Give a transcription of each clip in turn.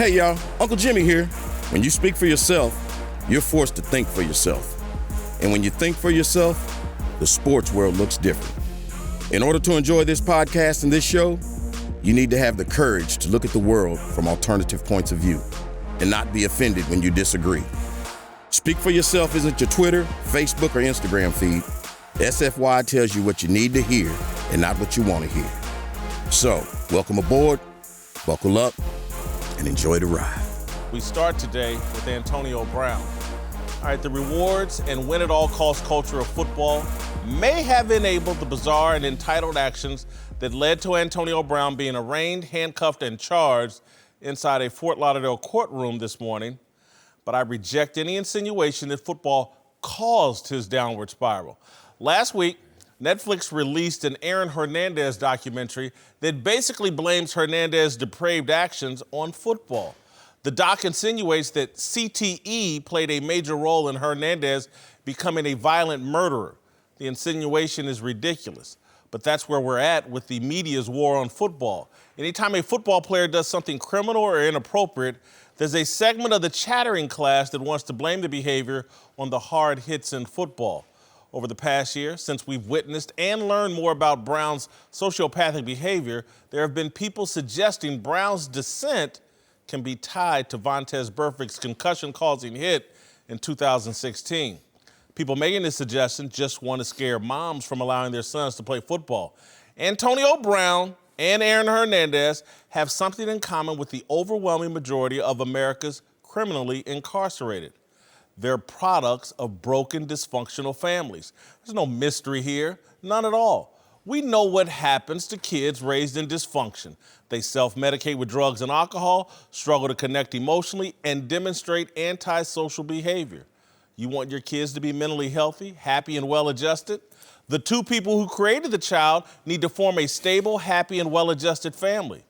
Hey y'all, Uncle Jimmy here. When you speak for yourself, you're forced to think for yourself. And when you think for yourself, the sports world looks different. In order to enjoy this podcast and this show, you need to have the courage to look at the world from alternative points of view and not be offended when you disagree. Speak for yourself isn't your Twitter, Facebook, or Instagram feed. SFY tells you what you need to hear and not what you want to hear. So, welcome aboard, buckle up, and enjoy the ride. We start today with Antonio Brown. All right, the rewards and win-at-all-cost culture of football may have enabled the bizarre and entitled actions that led to Antonio Brown being arraigned, handcuffed, and charged inside a Fort Lauderdale courtroom this morning. But I reject any insinuation that football caused his downward spiral. Last week, Netflix released an Aaron Hernandez documentary that basically blames Hernandez's depraved actions on football. The doc insinuates that CTE played a major role in Hernandez becoming a violent murderer. The insinuation is ridiculous, but that's where we're at with the media's war on football. Anytime a football player does something criminal or inappropriate, there's a segment of the chattering class that wants to blame the behavior on the hard hits in football. Over the past year, since we've witnessed and learned more about Brown's sociopathic behavior, there have been people suggesting Brown's descent can be tied to Vontaze Burfict's concussion-causing hit in 2016. People making this suggestion just want to scare moms from allowing their sons to play football. Antonio Brown and Aaron Hernandez have something in common with the overwhelming majority of America's criminally incarcerated. They're products of broken, dysfunctional families. There's no mystery here, none at all. We know what happens to kids raised in dysfunction. They self-medicate with drugs and alcohol, struggle to connect emotionally, and demonstrate antisocial behavior. You want your kids to be mentally healthy, happy, and well-adjusted? The two people who created the child need to form a stable, happy, and well-adjusted family.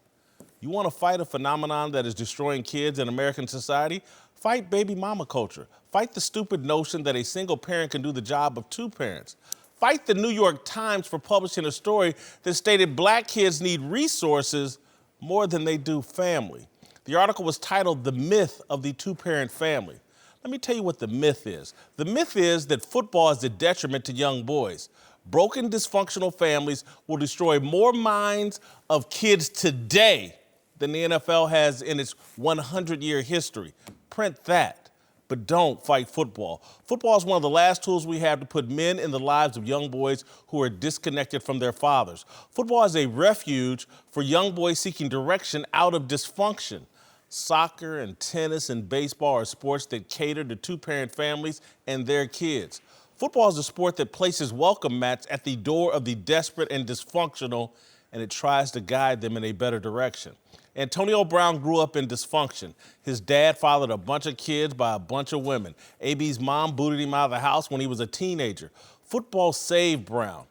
You want to fight a phenomenon that is destroying kids in American society? Fight baby mama culture. Fight the stupid notion that a single parent can do the job of two parents. Fight the New York Times for publishing a story that stated black kids need resources more than they do family. The article was titled "The Myth of the Two-Parent Family." Let me tell you what the myth is. The myth is that football is a detriment to young boys. Broken, dysfunctional families will destroy more minds of kids today than the NFL has in its 100-year history. Print that, but don't fight football. Football is one of the last tools we have to put men in the lives of young boys who are disconnected from their fathers. Football is a refuge for young boys seeking direction out of dysfunction. Soccer and tennis and baseball are sports that cater to two-parent families and their kids. Football is a sport that places welcome mats at the door of the desperate and dysfunctional, and it tries to guide them in a better direction. Antonio Brown grew up in dysfunction. His dad fathered a bunch of kids by a bunch of women. AB's mom booted him out of the house when he was a teenager. Football saved Brown.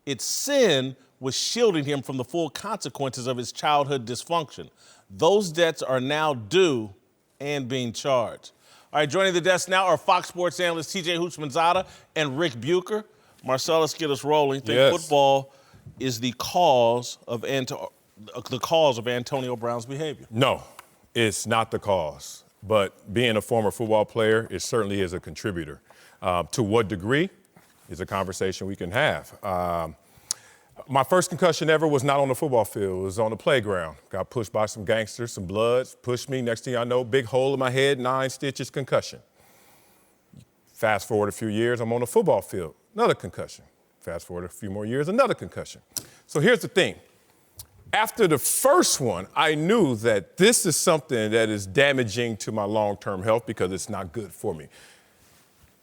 Its sin was shielding him from the full consequences of his childhood dysfunction. Those debts are now due and being charged. All right, joining the desk now are Fox Sports analysts TJ Houshmandzadeh and Rick Bucher. Marcel, let's get us rolling. Think football is the cause of Antonio Brown's behavior? No, it's not the cause. But being a former football player, it certainly is a contributor. To what degree is a conversation we can have. My first concussion ever was not on the football field. It was on the playground. Got pushed by some gangsters, some bloods, pushed me. Next thing I know, big hole in my head, 9 stitches, concussion. Fast forward a few years, I'm on the football field, another concussion. Fast forward a few more years, another concussion. So here's the thing. After the first one, I knew that this is something that is damaging to my long-term health because it's not good for me.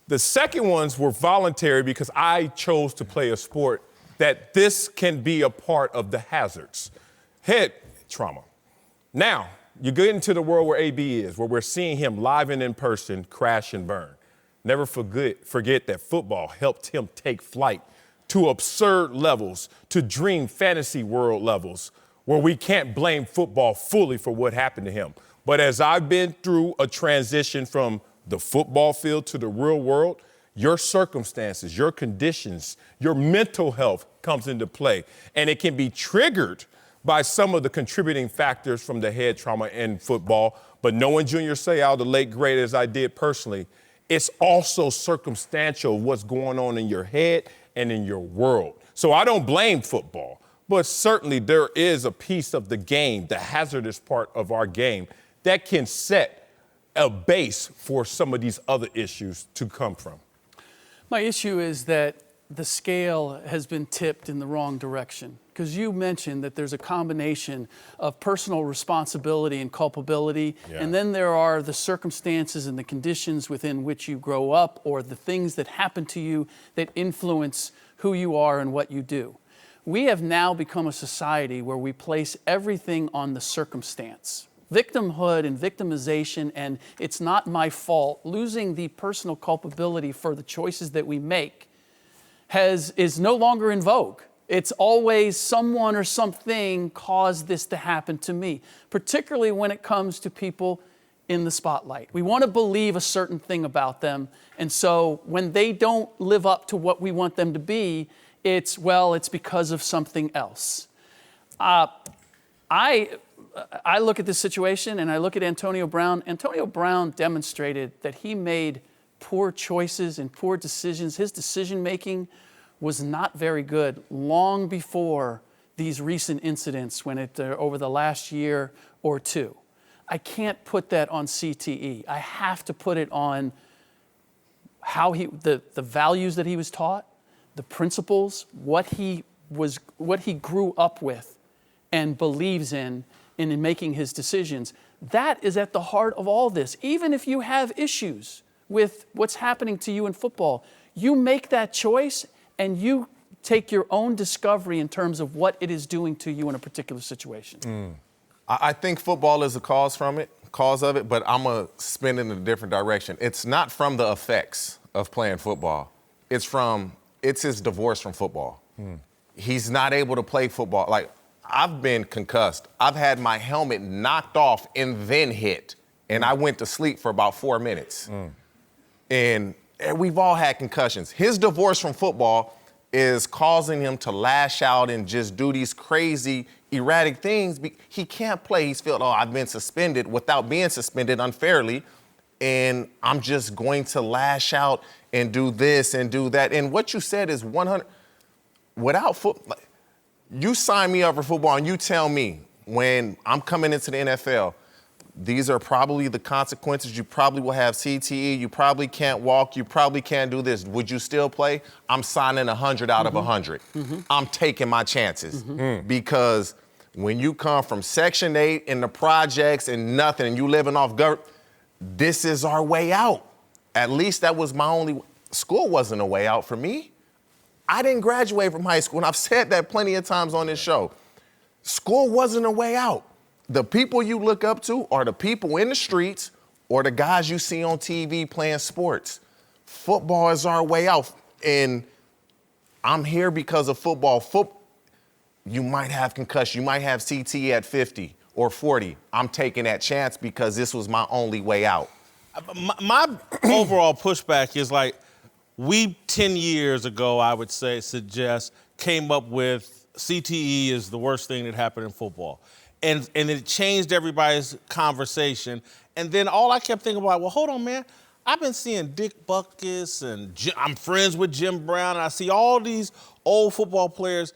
The second ones were voluntary because I chose to play a sport that this can be a part of the hazards. Head trauma. Now, you get into the world where AB is, where we're seeing him live and in person crash and burn. Never forget that football helped him take flight to absurd levels, to dream fantasy world levels, where we can't blame football fully for what happened to him. But as I've been through a transition from the football field to the real world, your circumstances, your conditions, your mental health comes into play. And it can be triggered by some of the contributing factors from the head trauma in football. But knowing Junior Seau, the late great, as I did personally, it's also circumstantial what's going on in your head and in your world. So I don't blame football, but certainly there is a piece of the game, the hazardous part of our game, that can set a base for some of these other issues to come from. My issue is that the scale has been tipped in the wrong direction, because you mentioned that there's a combination of personal responsibility and culpability, and then there are the circumstances and the conditions within which you grow up, or the things that happen to you that influence who you are and what you do. We have now become a society where we place everything on the circumstance. Victimhood and victimization, and it's not my fault, losing the personal culpability for the choices that we make is no longer in vogue. It's always someone or something caused this to happen to me, particularly when it comes to people in the spotlight. We want to believe a certain thing about them, and so when they don't live up to what we want them to be, it's because of something else. I look at this situation and I look at Antonio Brown. Antonio Brown demonstrated that he made poor choices and poor decisions. His decision-making was not very good long before these recent incidents over the last year or two. I can't put that on CTE. I have to put it on how the values that he was taught, the principles, what he grew up with and believes in making his decisions. That is at the heart of all this. Even if you have issues with what's happening to you in football, you make that choice and you take your own discovery in terms of what it is doing to you in a particular situation. I think football is the cause of it, but I'm going to spin it in a different direction. It's not from the effects of playing football. It's his divorce from football. He's not able to play football. Like, I've been concussed. I've had my helmet knocked off and then hit, and I went to sleep for about 4 minutes. And we've all had concussions. His divorce from football is causing him to lash out and just do these crazy, erratic things. He can't play. He's felt, I've been suspended without being suspended unfairly, and I'm just going to lash out and do this and do that. And what you said is 100. Without football, you sign me up for football and you tell me when I'm coming into the NFL, these are probably the consequences. You probably will have CTE. You probably can't walk. You probably can't do this. Would you still play? I'm signing 100 out of 100. I'm taking my chances because when you come from Section 8 in the projects and nothing, and you living off government, this is our way out. At least that was my only. School wasn't a way out for me. I didn't graduate from high school, and I've said that plenty of times on this show. School wasn't a way out. The people you look up to are the people in the streets or the guys you see on TV playing sports. Football is our way out, and I'm here because of football. You might have concussion. You might have CTE at 50 or 40. I'm taking that chance because this was my only way out. My overall pushback is like, we 10 years ago, I would suggest, came up with CTE is the worst thing that happened in football. And it changed everybody's conversation. And then all I kept thinking about, well, hold on, man. I've been seeing Dick Butkus and I'm friends with Jim Brown. And I see all these old football players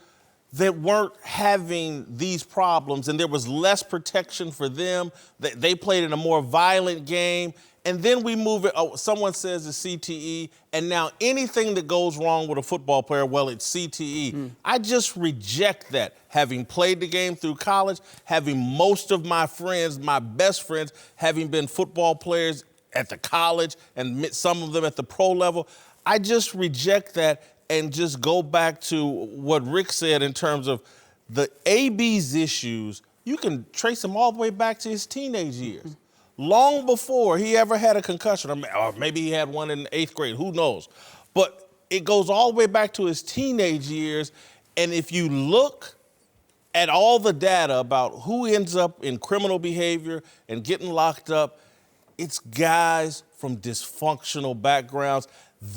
that weren't having these problems, and there was less protection for them. They played in a more violent game. And then we move it, someone says it's CTE, and now anything that goes wrong with a football player, it's CTE. I just reject that. Having played the game through college, having most of my friends, my best friends, having been football players at the college and some of them at the pro level, I just reject that and just go back to what Rick said in terms of the AB's issues. You can trace them all the way back to his teenage years. Long before he ever had a concussion, or maybe he had one in 8th grade, who knows? But it goes all the way back to his teenage years, and if you look at all the data about who ends up in criminal behavior and getting locked up, it's guys from dysfunctional backgrounds.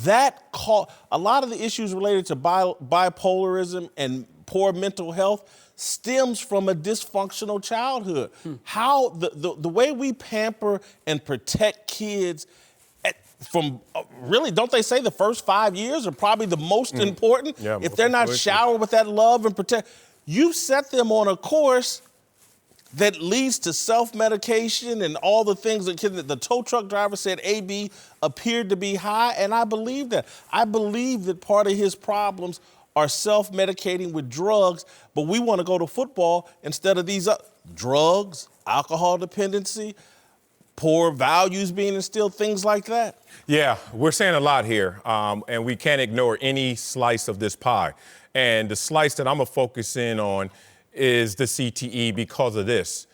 A lot of the issues related to bipolarism and poor mental health, stems from a dysfunctional childhood. How the way we pamper and protect kids from really, don't they say the first 5 years are probably the most important? Yeah, if they're not showered with that love and protect, you set them on a course that leads to self-medication and all the things that the tow truck driver said AB appeared to be high, and I believe that. I believe that part of his problems are self-medicating with drugs, but we want to go to football instead of these drugs, alcohol dependency, poor values being instilled, things like that. Yeah, we're saying a lot here, and we can't ignore any slice of this pie. And the slice that I'm going to focus in on is the CTE because of this.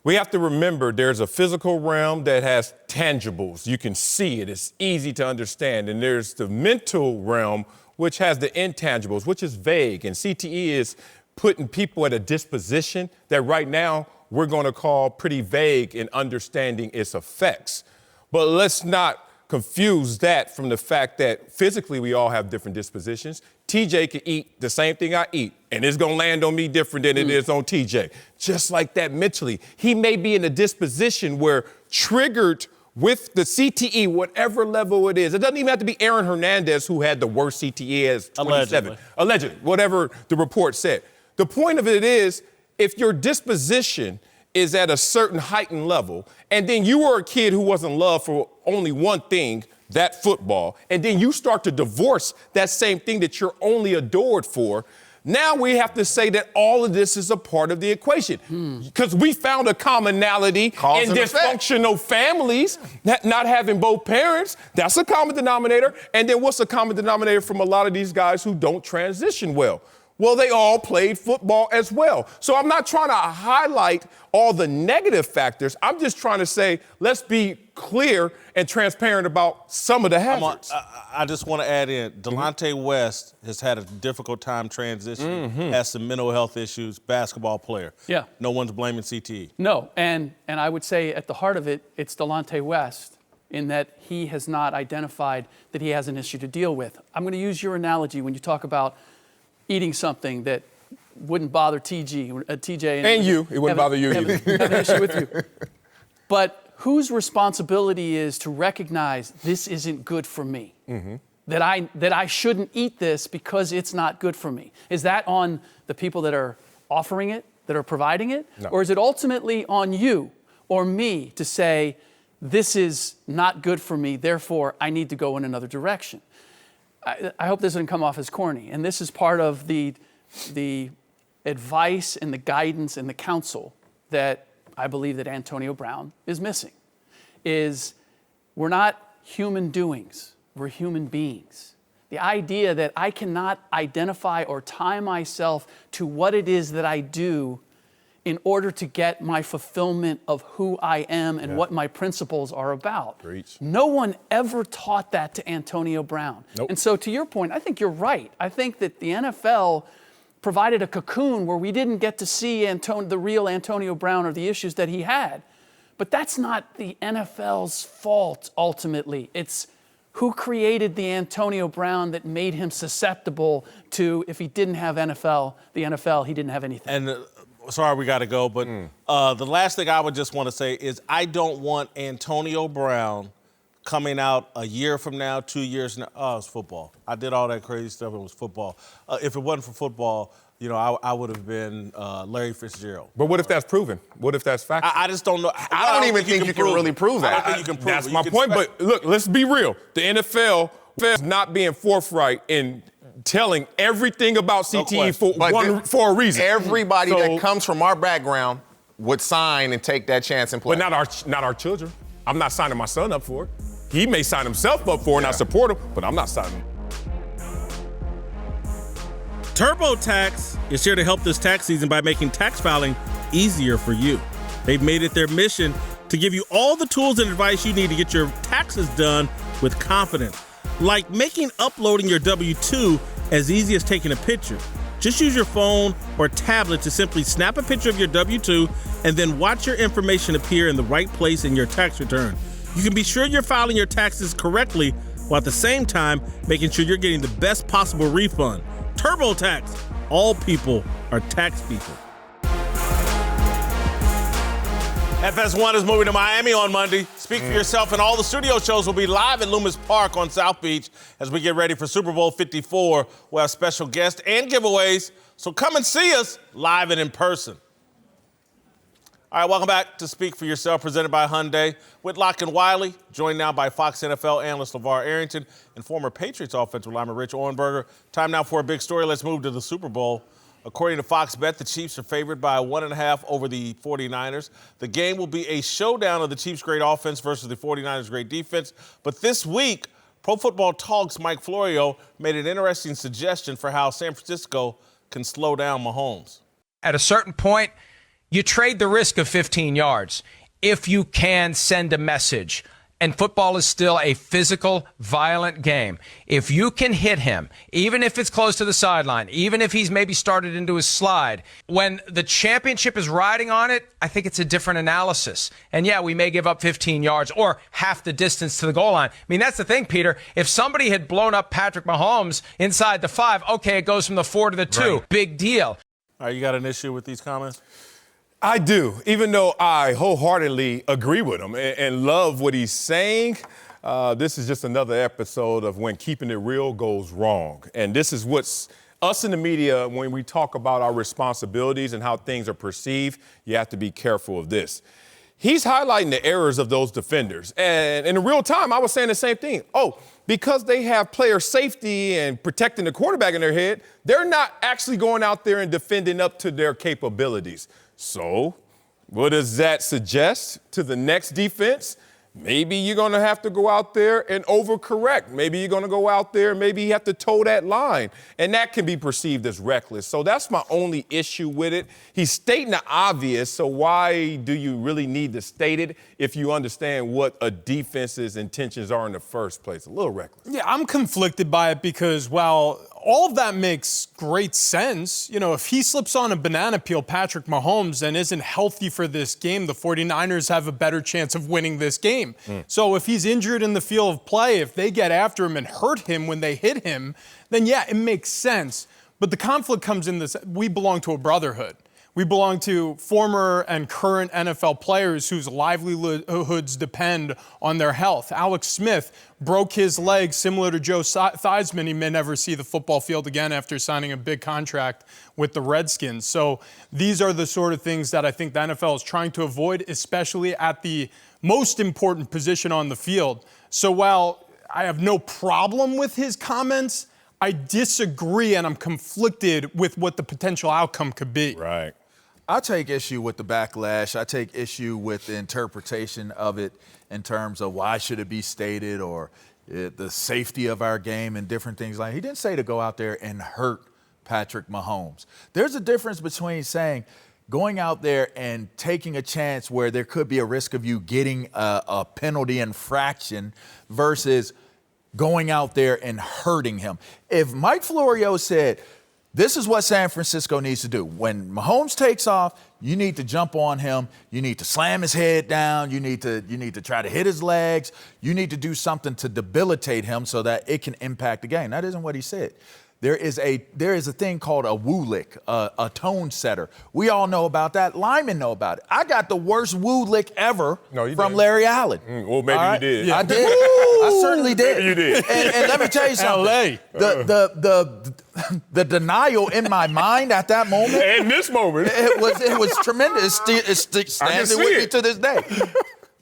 We have to remember there's a physical realm that has tangibles. You can see it. It's easy to understand. And there's the mental realm, which has the intangibles, which is vague. And CTE is putting people at a disposition that right now we're going to call pretty vague in understanding its effects. But let's not confuse that from the fact that physically we all have different dispositions. TJ can eat the same thing I eat, and it's going to land on me different than it is on TJ. Just like that mentally. He may be in a disposition where triggered with the CTE, whatever level it is. It doesn't even have to be Aaron Hernandez, who had the worst CTE as 27. Allegedly, whatever the report said. The point of it is, if your disposition is at a certain heightened level, and then you were a kid who wasn't loved for only one thing, that football, and then you start to divorce that same thing that you're only adored for, now we have to say that all of this is a part of the equation. Because we found a commonality in dysfunctional families, not having both parents. That's a common denominator. And then what's a common denominator from a lot of these guys who don't transition well? Well, they all played football as well. So I'm not trying to highlight all the negative factors. I'm just trying to say, let's be clear and transparent about some of the hazards. I just want to add in, Delonte West has had a difficult time transitioning, has some mental health issues, basketball player. Yeah. No one's blaming CTE. No, and I would say at the heart of it, it's Delonte West in that he has not identified that he has an issue to deal with. I'm going to use your analogy when you talk about eating something that wouldn't bother TJ. And you. It wouldn't bother you either. Have an issue with you. But whose responsibility is to recognize this isn't good for me? That I shouldn't eat this because it's not good for me? Is that on the people that are offering it, that are providing it? No. Or is it ultimately on you or me to say, this is not good for me, therefore I need to go in another direction? I hope this doesn't come off as corny. And this is part of the advice and the guidance and the counsel that I believe that Antonio Brown is missing. Is we're not human doings, we're human beings. The idea that I cannot identify or tie myself to what it is that I do in order to get my fulfillment of who I am and what my principles are about. Preach. No one ever taught that to Antonio Brown. Nope. And so to your point, I think you're right. I think that the NFL provided a cocoon where we didn't get to see the real Antonio Brown or the issues that he had. But that's not the NFL's fault, ultimately. It's who created the Antonio Brown that made him susceptible to, if he didn't have the NFL, he didn't have anything. And sorry, we got to go, but the last thing I would just want to say is I don't want Antonio Brown coming out a year from now, 2 years now. Oh, it's football. I did all that crazy stuff. It was football. If it wasn't for football, I would have been Larry Fitzgerald. But what if that's proven? What if that's factual? I just don't know. I don't even think you can really prove that. I don't think you can prove That's it. my point. But look, let's be real. The NFL is not being forthright in telling everything about CTE for a reason. Everybody that comes from our background would sign and take that chance and play. But not our children. I'm not signing my son up for it. He may sign himself up for it and I support him, but I'm not signing him. TurboTax is here to help this tax season by making tax filing easier for you. They've made it their mission to give you all the tools and advice you need to get your taxes done with confidence. Like making uploading your W-2 as easy as taking a picture. Just use your phone or tablet to simply snap a picture of your W-2 and then watch your information appear in the right place in your tax return. You can be sure you're filing your taxes correctly while at the same time making sure you're getting the best possible refund. TurboTax, All people are tax people. FS1 is moving to Miami on Monday. Speak for yourself, and all the studio shows will be live at Loomis Park on South Beach as we get ready for Super Bowl 54. We'll have special guests and giveaways, so come and see us live and in person. All right, welcome back to Speak for Yourself, presented by Hyundai. Whitlock and Wiley, joined now by Fox NFL analyst LeVar Arrington and former Patriots offensive lineman Rich Ohrnberger. Time now for a big story. Let's move to the Super Bowl. According to Fox Bet, the Chiefs are favored by 1.5 over the 49ers. The game will be a showdown of the Chiefs' great offense versus the 49ers' great defense. But this week, Pro Football Talk's Mike Florio made an interesting suggestion for how San Francisco can slow down Mahomes. At a certain point, you trade the risk of 15 yards if you can send a message. And football is still a physical, violent game. If you can hit him, even if it's close to the sideline, even if he's maybe started into his slide, when the championship is riding on it, I think it's a different analysis. And yeah, we may give up 15 yards or half the distance to the goal line. I mean, that's the thing, Peter. If somebody had blown up Patrick Mahomes inside the 5, okay, it goes from the 4 to the 2. Right. Big deal. All right, you got an issue with these comments? I do, even though I wholeheartedly agree with him and love what he's saying. This is just another episode of when keeping it real goes wrong. And this is what's us in the media, when we talk about our responsibilities and how things are perceived, you have to be careful of this. He's highlighting the errors of those defenders. And in real time, I was saying the same thing. Oh, because they have player safety and protecting the quarterback in their head, they're not actually going out there and defending up to their capabilities. So what does that suggest to the next defense? Maybe you're going to have to go out there and overcorrect. Maybe you're going to go out there, maybe you have to toe that line. And that can be perceived as reckless. So that's my only issue with it. He's stating the obvious, so why do you really need to state it if you understand what a defense's intentions are in the first place? A little reckless. Yeah, I'm conflicted by it because while all of that makes great sense, you know, if he slips on a banana peel, Patrick Mahomes, and isn't healthy for this game, the 49ers have a better chance of winning this game. So if he's injured in the field of play, if they get after him and hurt him when they hit him, then yeah, it makes sense. But the conflict comes in this: we belong to a brotherhood. We belong to former and current NFL players whose livelihoods depend on their health. Alex Smith broke his leg similar to Joe Theismann. He may never see the football field again after signing a big contract with the Redskins. So these are the sort of things that I think the NFL is trying to avoid, especially at the most important position on the field. So while I have no problem with his comments, I disagree and I'm conflicted with what the potential outcome could be. Right. I take issue with the backlash. I take issue with the interpretation of it in terms of why should it be stated or the safety of our game and different things like that. He didn't say to go out there and hurt Patrick Mahomes. There's a difference between saying going out there and taking a chance where there could be a risk of you getting a penalty infraction versus going out there and hurting him. If Mike Florio said, this is what San Francisco needs to do. When Mahomes takes off, you need to jump on him. You need to slam his head down. You need to try to hit his legs. You need to do something to debilitate him so that it can impact the game. That isn't what he said. There is a thing called a woo lick, a tone setter. We all know about that. Linemen know about it. I got the worst woo lick ever from Larry Allen. Well, maybe you did. Yeah. I did. I certainly did. Maybe you did. And let me tell you something. The denial in my mind at that moment. In this moment. It was tremendous. It's standing with me to this day.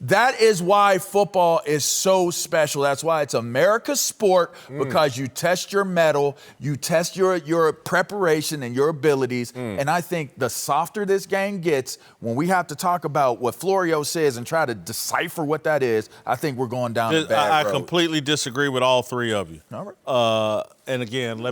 That is why football is so special. That's why it's America's sport, because you test your mettle, you test your preparation and your abilities. And I think the softer this game gets, when we have to talk about what Florio says and try to decipher what that is, I think we're going down the bad road. I completely disagree with all three of you. All right. And again,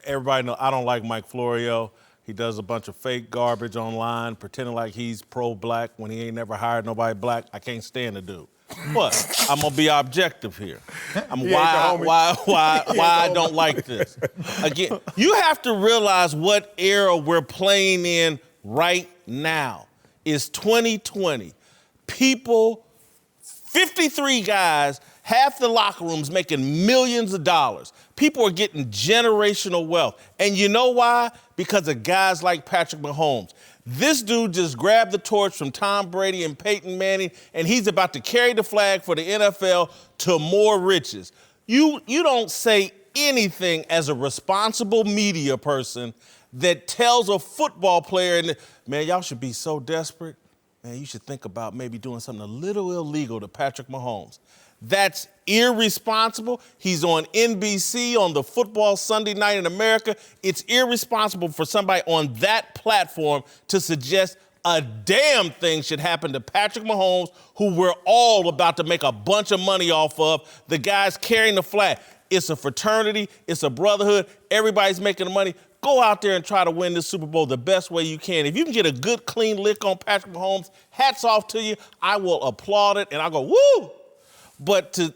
everybody know I don't like Mike Florio. He does a bunch of fake garbage online, pretending like he's pro-black when he ain't never hired nobody black. I can't stand the dude. But I'm gonna be objective here. Why I don't like this. Again, you have to realize what era we're playing in right now. It's 2020. 53 guys Half the locker rooms making millions of dollars. People are getting generational wealth. And you know why? Because of guys like Patrick Mahomes. This dude just grabbed the torch from Tom Brady and Peyton Manning, and he's about to carry the flag for the NFL to more riches. You don't say anything as a responsible media person that tells a football player, and man, y'all should be so desperate. Man, you should think about maybe doing something a little illegal to Patrick Mahomes. That's irresponsible. He's on NBC on the football Sunday night in America. It's irresponsible for somebody on that platform to suggest a damn thing should happen to Patrick Mahomes, who we're all about to make a bunch of money off of. The guy's carrying the flag. It's a fraternity. It's a brotherhood. Everybody's making money. Go out there and try to win this Super Bowl the best way you can. If you can get a good, clean lick on Patrick Mahomes, hats off to you. I will applaud it, and I'll go, woo! But to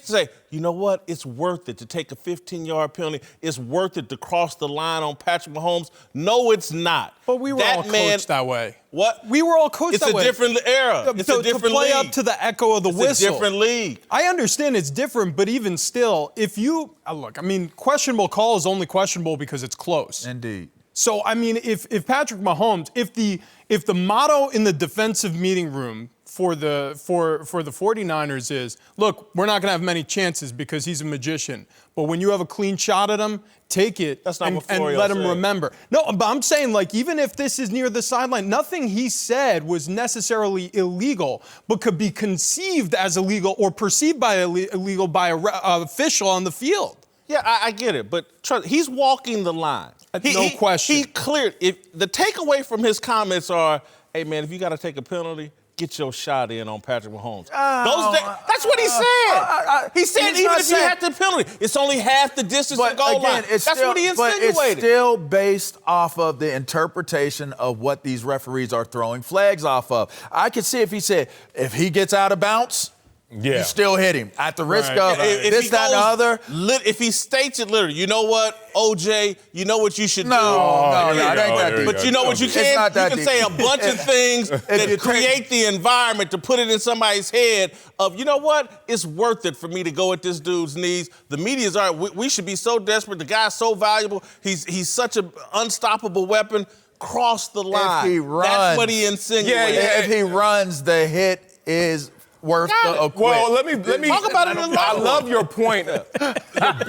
say, you know what, it's worth it to take a 15-yard penalty. It's worth it to cross the line on Patrick Mahomes. No, it's not. But we were all coached that way. What? We were all coached that way. It's a different era. It's a different to play league. up to the echo of the whistle. It's a different league. I understand it's different, but even still, if you look, I mean, questionable call is only questionable because it's close. Indeed. So I mean, if Patrick Mahomes, if the motto in the defensive meeting room for the 49ers is, look, we're not going to have many chances because he's a magician, but when you have a clean shot at him, take it and let him remember. No, but I'm saying, like, even if this is near the sideline, nothing he said was necessarily illegal, but could be conceived as illegal or perceived by illegal by an official on the field. Yeah, I get it, but trust, he's walking the line. No question. He cleared. If the takeaway from his comments are, hey, man, if you got to take a penalty, get your shot in on Patrick Mahomes. That's what he said. He said even if you have the penalty, it's only half the distance to goal line. That's what he insinuated. But it's still based off of the interpretation of what these referees are throwing flags off of. I could see if he said, if he gets out of bounds, you still hit him at the risk of this, that, and the other. If he states it literally, you know what, OJ, you know what you should do. No, it ain't that deep. But you know what you can? You can say a bunch of things that create the environment to put it in somebody's head of, you know what, it's worth it for me to go at this dude's knees. The media's all right. We should be so desperate. The guy's so valuable. He's such an unstoppable weapon. Cross the line. If he runs, that's what he insinuated. If he runs, the hit is worth the acquit. Well, let me talk about it. I love your point. I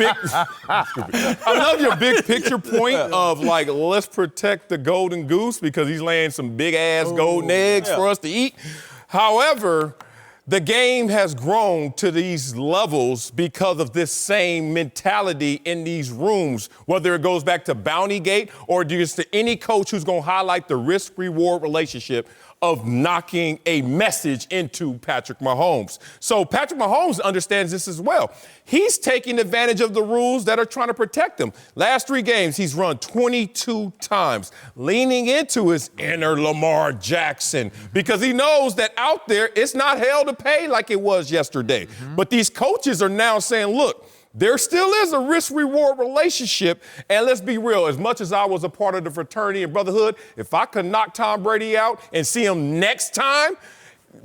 love your big picture point of, like, let's protect the golden goose because he's laying some big ass golden eggs for us to eat. However, the game has grown to these levels because of this same mentality in these rooms, whether it goes back to Bountygate or just to any coach who's going to highlight the risk-reward relationship of knocking a message into Patrick Mahomes. So Patrick Mahomes understands this as well. He's taking advantage of the rules that are trying to protect him. Last 3 games, he's run 22 times, leaning into his inner Lamar Jackson because he knows that out there it's not hell to pay like it was yesterday. But these coaches are now saying, look, there still is a risk-reward relationship, and let's be real, as much as I was a part of the fraternity and brotherhood, if I could knock Tom Brady out and see him next time,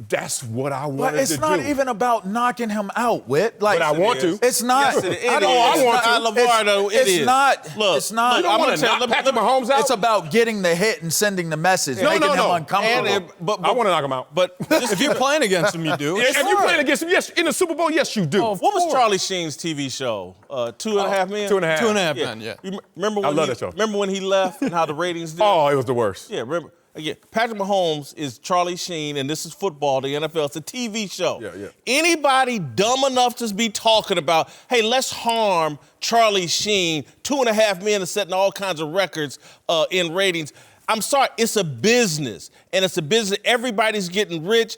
that's what I wanted to do. But it's not even about knocking him out, Whit. Like, but I want to. It's not. Yes, I want to. LeVar, it's not. Look, it's not. You don't want to knock Patrick Mahomes out? It's about getting the hit and sending the message, making him uncomfortable. But I want to knock him out. But if you're playing against him, you do. If you're playing against him, yes. In the Super Bowl, yes, you do. What was Charlie Sheen's TV show? 2.5 Men? 2.5. 2.5 Men, yeah. Remember that show. Remember when he left and how the ratings did? Oh, it was the worst. Yeah, remember. Again, Patrick Mahomes is Charlie Sheen, and this is football, the NFL. It's a TV show. Yeah. Anybody dumb enough to be talking about, hey, let's harm Charlie Sheen, 2.5 Men are setting all kinds of records in ratings. I'm sorry, it's a business, and it's a business. Everybody's getting rich.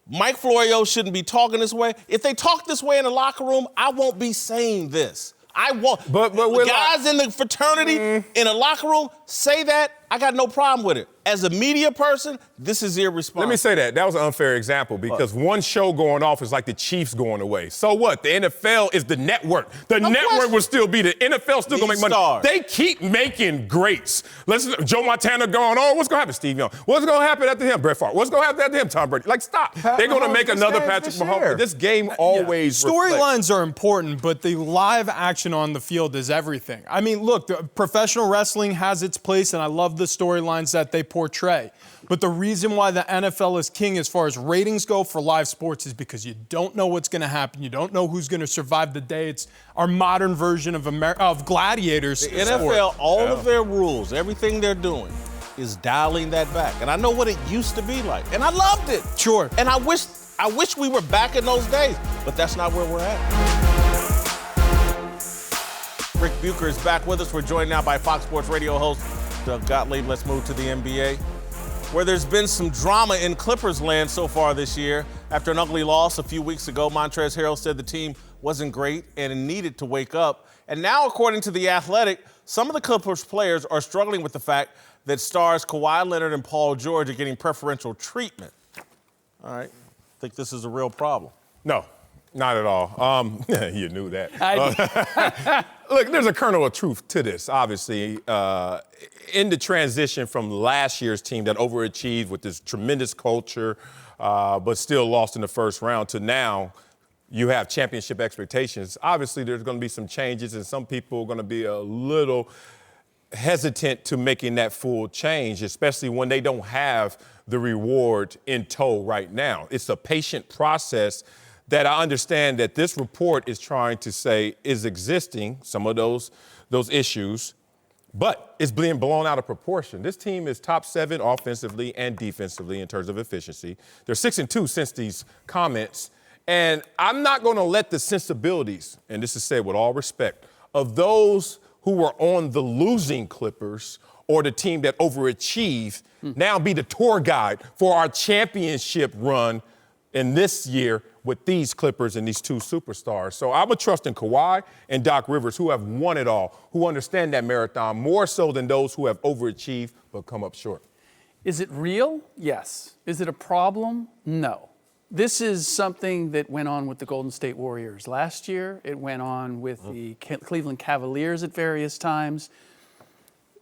Mike Florio shouldn't be talking this way. If they talk this way in the locker room, I won't be saying this. I won't. But guys in the fraternity, in the locker room, say that, I got no problem with it. As a media person, this is irresponsible. Let me say that. That was an unfair example because one show going off is like the Chiefs going away. So what? The NFL is the network. The network will still be the NFL still going to make money. Stars. They keep making greats. Listen, Joe Montana going, oh, what's going to happen? Steve Young. What's going to happen after him? Brett Favre. What's going to happen after him? Tom Brady. Like, stop. They're going to make another Patrick Mahomes. This game always Storylines are important, but the live action on the field is everything. I mean, look, professional wrestling has its place, and I love the storylines that they portray. But the reason why the NFL is king as far as ratings go for live sports is because you don't know what's going to happen. You don't know who's going to survive the day. It's our modern version of gladiators. The NFL, all of their rules, everything they're doing is dialing that back. And I know what it used to be like. And I loved it. Sure. And I wish we were back in those days. But that's not where we're at. Rick Bucher is back with us. We're joined now by Fox Sports Radio host Doug Gottlieb. Let's move to the NBA, where there's been some drama in Clippers land so far this year. After an ugly loss a few weeks ago, Montrezl Harrell said the team wasn't great and needed to wake up. And now, according to The Athletic, some of the Clippers players are struggling with the fact that stars Kawhi Leonard and Paul George are getting preferential treatment. All right. Think this is a real problem? No, not at all. You knew that. Look, there's a kernel of truth to this, obviously. In the transition from last year's team that overachieved with this tremendous culture, but still lost in the first round, to now you have championship expectations. Obviously, there's going to be some changes, and some people are going to be a little hesitant to making that full change, especially when they don't have the reward in tow right now. It's a patient process that I understand that this report is trying to say is existing, some of those issues, but it's being blown out of proportion. This team is top 7 offensively and defensively in terms of efficiency. They're 6-2 since these comments, and I'm not going to let the sensibilities, and this is said with all respect, of those who were on the losing Clippers or the team that overachieved now be the tour guide for our championship run in this year with these Clippers and these two superstars. So I'm a trust in Kawhi and Doc Rivers, who have won it all, who understand that marathon more so than those who have overachieved but come up short. Is it real? Yes. Is it a problem? No. This is something that went on with the Golden State Warriors last year. It went on with the Cleveland Cavaliers at various times.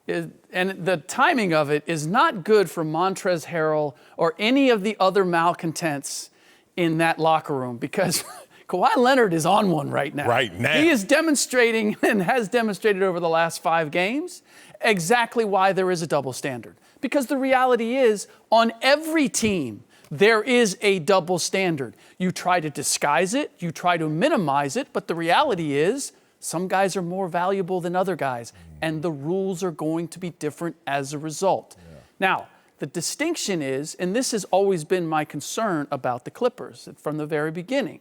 And the timing of it is not good for Montrezl Harrell or any of the other malcontents in that locker room, because Kawhi Leonard is on one right now. Right now. He is demonstrating and has demonstrated over the last 5 games exactly why there is a double standard. Because the reality is, on every team, there is a double standard. You try to disguise it, you try to minimize it, but the reality is some guys are more valuable than other guys, and the rules are going to be different as a result. Yeah. Now, the distinction is, and this has always been my concern about the Clippers from the very beginning,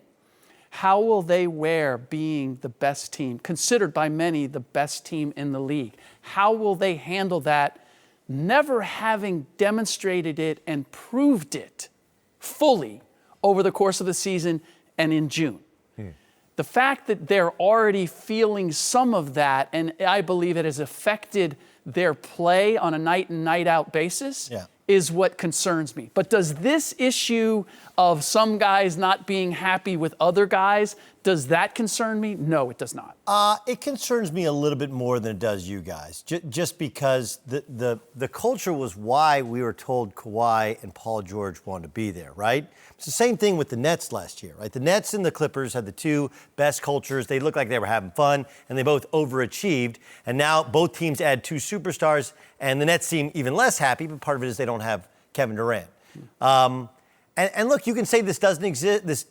how will they wear being the best team, considered by many the best team in the league? How will they handle that, never having demonstrated it and proved it fully over the course of the season and in June? The fact that they're already feeling some of that, and I believe it has affected their play on a night in, night out basis, is what concerns me. But does this issue of some guys not being happy with other guys, does that concern me? No, it does not. It concerns me a little bit more than it does you guys, just because the culture was why we were told Kawhi and Paul George wanted to be there, right? It's the same thing with the Nets last year, right? The Nets and the Clippers had the 2 best cultures. They looked like they were having fun, and they both overachieved. And now both teams add 2 superstars, and the Nets seem even less happy, but part of it is they don't have Kevin Durant. And look, you can say this doesn't exist. This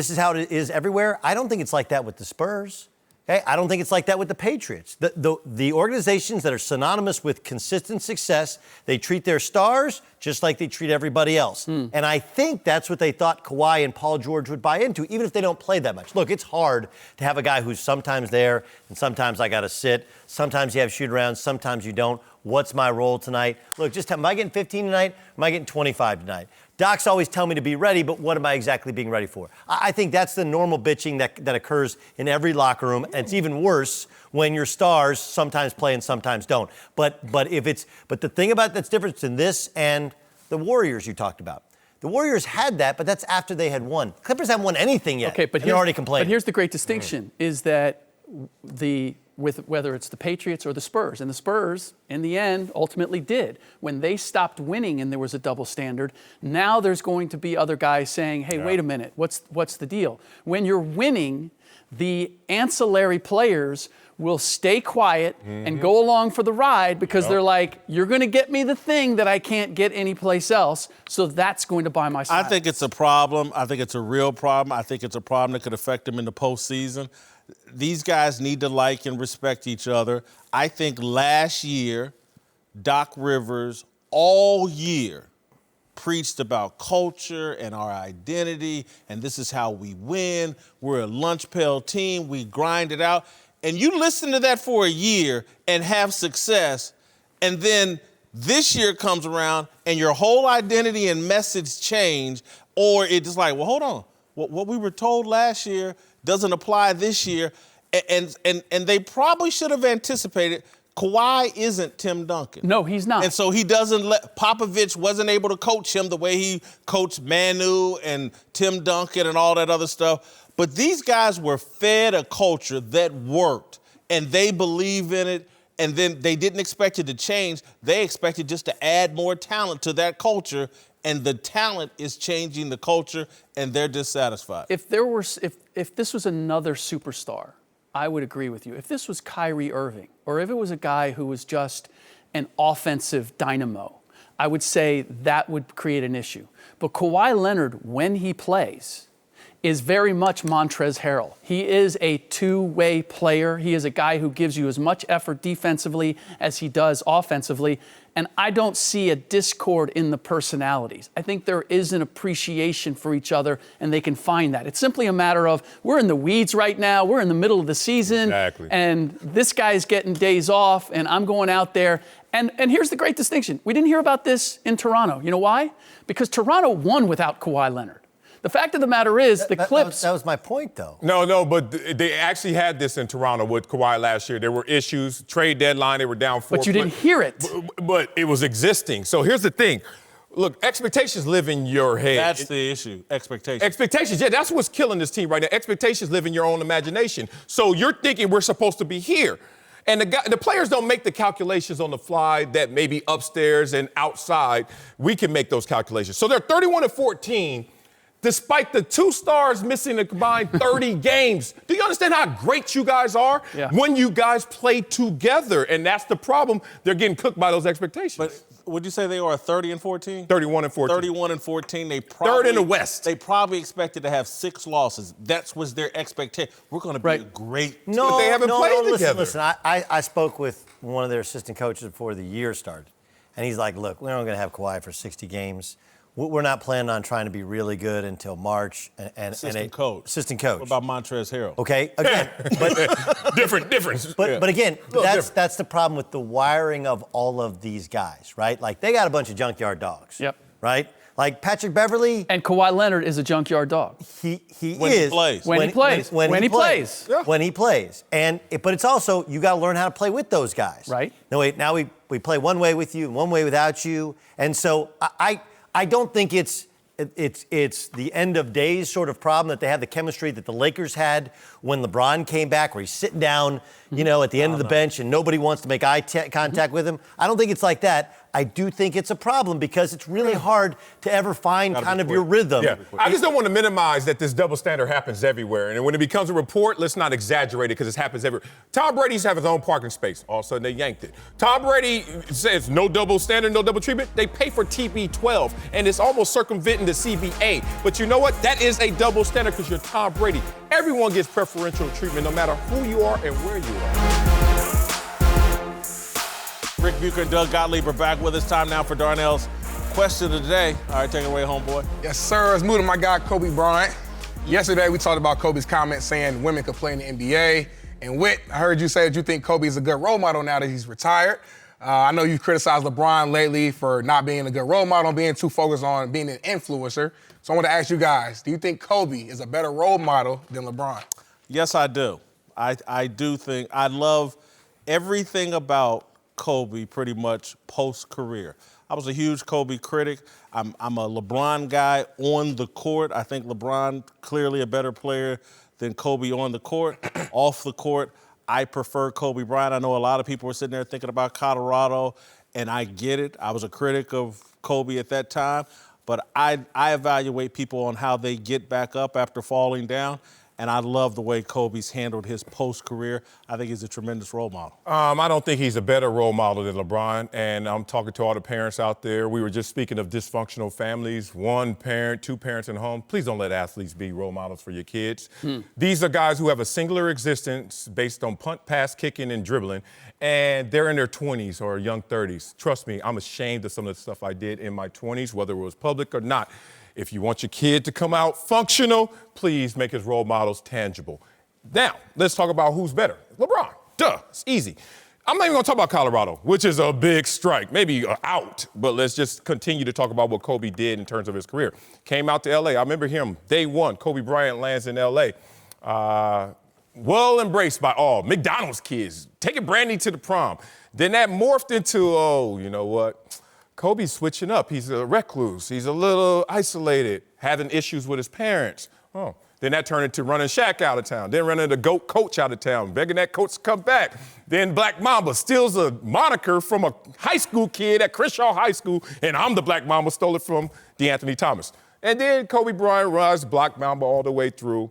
is how it is everywhere. I don't think it's like that with the Spurs. Okay? I don't think it's like that with the Patriots. The organizations that are synonymous with consistent success, they treat their stars just like they treat everybody else. And I think that's what they thought Kawhi and Paul George would buy into, even if they don't play that much. Look, it's hard to have a guy who's sometimes there and sometimes I got to sit. Sometimes you have shoot-arounds, sometimes you don't. what's my role tonight? Look, just am I getting 15 tonight? Am I getting 25 tonight? Docs always tell me to be ready, but what am I exactly being ready for? I think that's the normal bitching that occurs in every locker room, and it's even worse when your stars sometimes play and sometimes don't. But the thing about that's different in this and the Warriors you talked about. The Warriors had that, but that's after they had won. Clippers haven't won anything yet. Okay, but they're already complaining. But here's the great distinction: is that whether it's the Patriots or the Spurs, and the Spurs, in the end, ultimately did. When they stopped winning and there was a double standard, now there's going to be other guys saying, hey, wait a minute, what's the deal? When you're winning, the ancillary players will stay quiet and go along for the ride because they're like, you're going to get me the thing that I can't get anyplace else, so that's going to buy my side. I think it's a problem. I think it's a real problem. I think it's a problem that could affect them in the postseason. These guys need to like and respect each other. I think last year, Doc Rivers all year preached about culture and our identity, and this is how we win. We're a lunch pail team. We grind it out. And you listen to that for a year and have success, and then this year comes around and your whole identity and message change, or it's just like, well, hold on. What we were told last year doesn't apply this year. And they probably should have anticipated Kawhi isn't Tim Duncan. No, he's not. And so he doesn't Popovich wasn't able to coach him the way he coached Manu and Tim Duncan and all that other stuff. But these guys were fed a culture that worked, and they believe in it, and then they didn't expect it to change. They expected just to add more talent to that culture, and the talent is changing the culture, and they're dissatisfied. If this was another superstar, I would agree with you. If this was Kyrie Irving, or if it was a guy who was just an offensive dynamo, I would say that would create an issue. But Kawhi Leonard, when he plays, is very much Montrezl Harrell. He is a two-way player. He is a guy who gives you as much effort defensively as he does offensively. And I don't see a discord in the personalities. I think there is an appreciation for each other, and they can find that. It's simply a matter of, we're in the weeds right now. We're in the middle of the season. Exactly. And this guy's getting days off, and I'm going out there. And here's the great distinction. We didn't hear about this in Toronto. You know why? Because Toronto won without Kawhi Leonard. The fact of the matter is, the Clips... That was my point, though. No, but they actually had this in Toronto with Kawhi last year. There were issues, trade deadline, they were down 4. But you didn't hear it. But it was existing. So here's the thing. Look, expectations live in your head. That's the issue, expectations. Expectations, yeah, that's what's killing this team right now. Expectations live in your own imagination. So you're thinking we're supposed to be here. And the players don't make the calculations on the fly that maybe upstairs and outside, we can make those calculations. So they're 31-14. Despite the 2 stars missing a combined 30 games. Do you understand how great you guys are when you guys play together? And that's the problem. They're getting cooked by those expectations. But would you say they are 30-14? 31-14. 31-14. They probably, third in the West. They probably expected to have 6 losses. That was their expectation. We're going to be a great team. No, but they haven't played together. Listen, I spoke with one of their assistant coaches before the year started. And he's like, look, we're not going to have Kawhi for 60 games. We're not planning on trying to be really good until March. Assistant coach. What about Montrezl Harrell? Okay, again. But, difference. But again, that's the problem with the wiring of all of these guys, right? Like, they got a bunch of junkyard dogs. Yep. Right? Like Patrick Beverley. And Kawhi Leonard is a junkyard dog. He when is. He plays. When he plays. When he plays. Yeah. When he plays. But it's also, you got to learn how to play with those guys. Right. Now we play one way with you and one way without you. And so I don't think it's the end of days sort of problem that they have the chemistry that the Lakers had when LeBron came back, where he's sitting down, at the end of the bench and nobody wants to make eye contact with him. I don't think it's like that. I do think it's a problem because it's really hard to ever find kind of your rhythm. Yeah. I just don't want to minimize that this double standard happens everywhere. And when it becomes a report, let's not exaggerate it because it happens everywhere. Tom Brady used to have his own parking space. All of a sudden, they yanked it. Tom Brady says no double standard, no double treatment. They pay for TB12, and it's almost circumventing the CBA. But you know what? That is a double standard because you're Tom Brady. Everyone gets preferential treatment no matter who you are and where you are. Rick Bucher and Doug Gottlieb are back with us. Time now for Darnell's question of the day. All right, take it away, homeboy. Yes, sir. Let's move to my guy, Kobe Bryant. Yesterday, we talked about Kobe's comment saying women could play in the NBA. And Whit, I heard you say that you think Kobe is a good role model now that he's retired. I know you've criticized LeBron lately for not being a good role model, being too focused on being an influencer. So I want to ask you guys, do you think Kobe is a better role model than LeBron? Yes, I do. I do think I love everything about Kobe pretty much post-career. I was a huge Kobe critic. I'm a LeBron guy on the court. I think LeBron clearly a better player than Kobe on the court. Off the court, I prefer Kobe Bryant. I know a lot of people were sitting there thinking about Colorado, and I get it. I was a critic of Kobe at that time, but I evaluate people on how they get back up after falling down. And I love the way Kobe's handled his post-career. I think he's a tremendous role model. I don't think he's a better role model than LeBron, and I'm talking to all the parents out there. We were just speaking of dysfunctional families, one parent, two parents in home. Please don't let athletes be role models for your kids. These are guys who have a singular existence based on punt, pass, kicking, and dribbling, and they're in their 20s or young 30s. Trust me, I'm ashamed of some of the stuff I did in my 20s, whether it was public or not. If you want your kid to come out functional, please make his role models tangible. Now, let's talk about who's better. LeBron. Duh, it's easy. I'm not even gonna talk about Colorado, which is a big strike, maybe out, but let's just continue to talk about what Kobe did in terms of his career. Came out to LA, I remember him, day one, Kobe Bryant lands in LA. Well embraced by all, McDonald's kids, taking Brandy to the prom. Then that morphed into, oh, you know what? Kobe's switching up. He's a recluse. He's a little isolated, having issues with his parents. Oh, then that turned into running Shaq out of town. Then running the GOAT coach out of town, begging that coach to come back. Then Black Mamba steals a moniker from a high school kid at Crenshaw High School, and I'm the Black Mamba, stole it from DeAnthony Thomas. And then Kobe Bryant rides Black Mamba all the way through.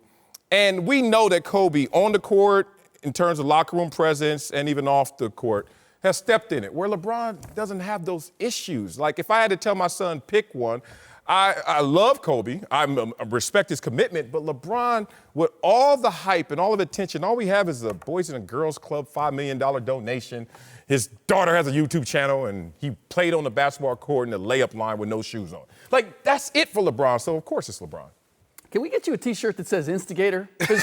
And we know that Kobe, on the court, in terms of locker room presence, and even off the court, has stepped in it, where LeBron doesn't have those issues. Like, if I had to tell my son, pick one, I love Kobe. I respect his commitment, but LeBron, with all the hype and all of the attention, all we have is a Boys and Girls Club $5 million donation. His daughter has a YouTube channel, and he played on the basketball court in the layup line with no shoes on. Like, that's it for LeBron, so of course it's LeBron. Can we get you a T-shirt that says Instigator? Because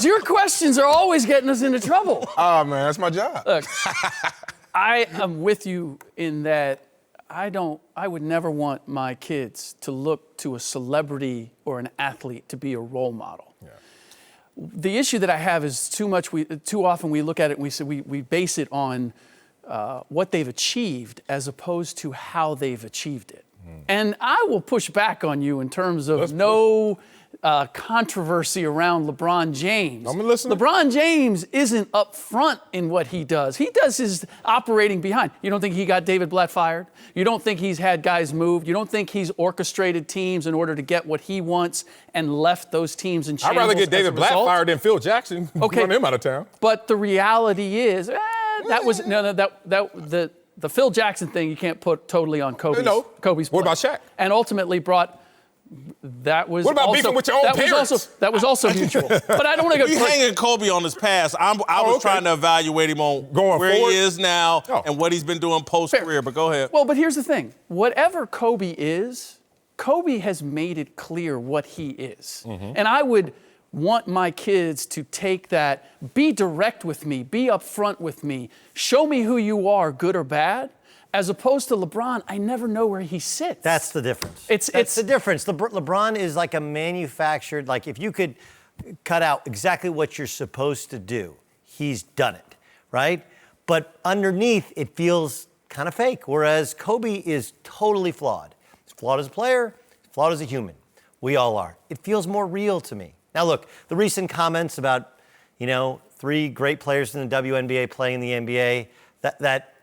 your questions are always getting us into trouble. Oh, man, that's my job. Look, I am with you in that I would never want my kids to look to a celebrity or an athlete to be a role model. Yeah. The issue that I have is too often we look at it and we say we base it on what they've achieved as opposed to how they've achieved it. And I will push back on you in terms of controversy around LeBron James. I'm listening. LeBron James isn't up front in what he does. He does his operating behind. You don't think he got David Blatt fired? You don't think he's had guys moved? You don't think he's orchestrated teams in order to get what he wants and left those teams in shambles? I'd rather get David Blatt fired than Phil Jackson. Okay. Run him out of town. But the reality is, the Phil Jackson thing you can't put totally on Kobe's play. What about Shaq? And ultimately brought that was. What about also, beefing with your own parents? That was also mutual. But I don't want to go. You hanging Kobe on his past. I was trying to evaluate him on going where forward? he is now and what he's been doing post-career. But go ahead. Well, but here's the thing. Whatever Kobe is, Kobe has made it clear what he is. Mm-hmm. And I would want my kids to take that, be direct with me, be upfront with me, show me who you are, good or bad, as opposed to LeBron, I never know where he sits. That's the difference. It's the difference. LeBron is like a manufactured, like if you could cut out exactly what you're supposed to do, he's done it, right? But underneath, it feels kind of fake, whereas Kobe is totally flawed. He's flawed as a player, he's flawed as a human. We all are. It feels more real to me. Now, look, the recent comments about, 3 great players in the WNBA playing in the NBA, that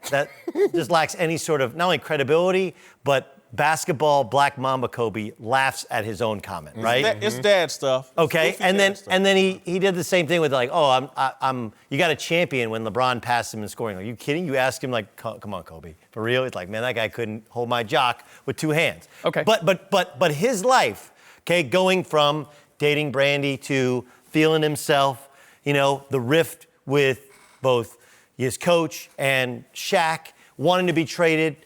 just lacks any sort of, not only credibility, but basketball Black Mamba Kobe laughs at his own comment, right? It's dad stuff. Okay, and then he did the same thing with you got a champion when LeBron passed him in scoring. Are you kidding? You ask him come on, Kobe, for real? It's like, man, that guy couldn't hold my jock with 2 hands. Okay. But his life, okay, going from dating Brandy to feeling himself, the rift with both his coach and Shaq, wanting to be traded,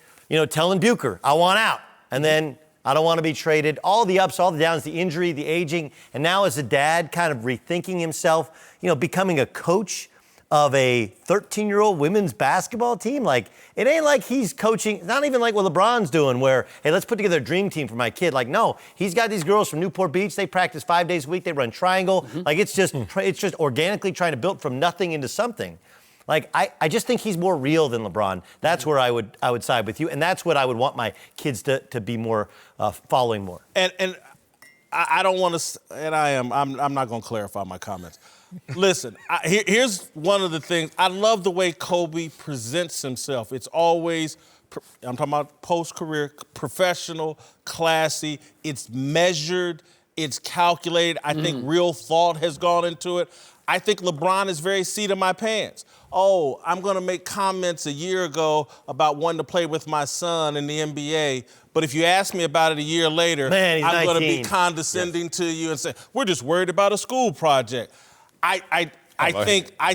telling Bucher, I want out. And then I don't want to be traded. All the ups, all the downs, the injury, the aging. And now as a dad, kind of rethinking himself, becoming a coach of a 13-year-old women's basketball team. Like, it ain't like he's coaching, not even like what LeBron's doing where, hey, let's put together a dream team for my kid. Like, no, he's got these girls from Newport Beach. They practice 5 days a week. They run triangle. Like, it's just organically trying to build from nothing into something. Like, I just think he's more real than LeBron. That's where I would side with you, and that's what I would want my kids to be more following more. And I don't want to, and I'm not going to clarify my comments. Listen, here's one of the things. I love the way Kobe presents himself. It's always, I'm talking about post-career, professional, classy. It's measured. It's calculated. I think real thought has gone into it. I think LeBron is very seat of my pants. Oh, I'm going to make comments a year ago about wanting to play with my son in the NBA, but if you ask me about it a year later, I'm going to be condescending to you and say, we're just worried about a school project. I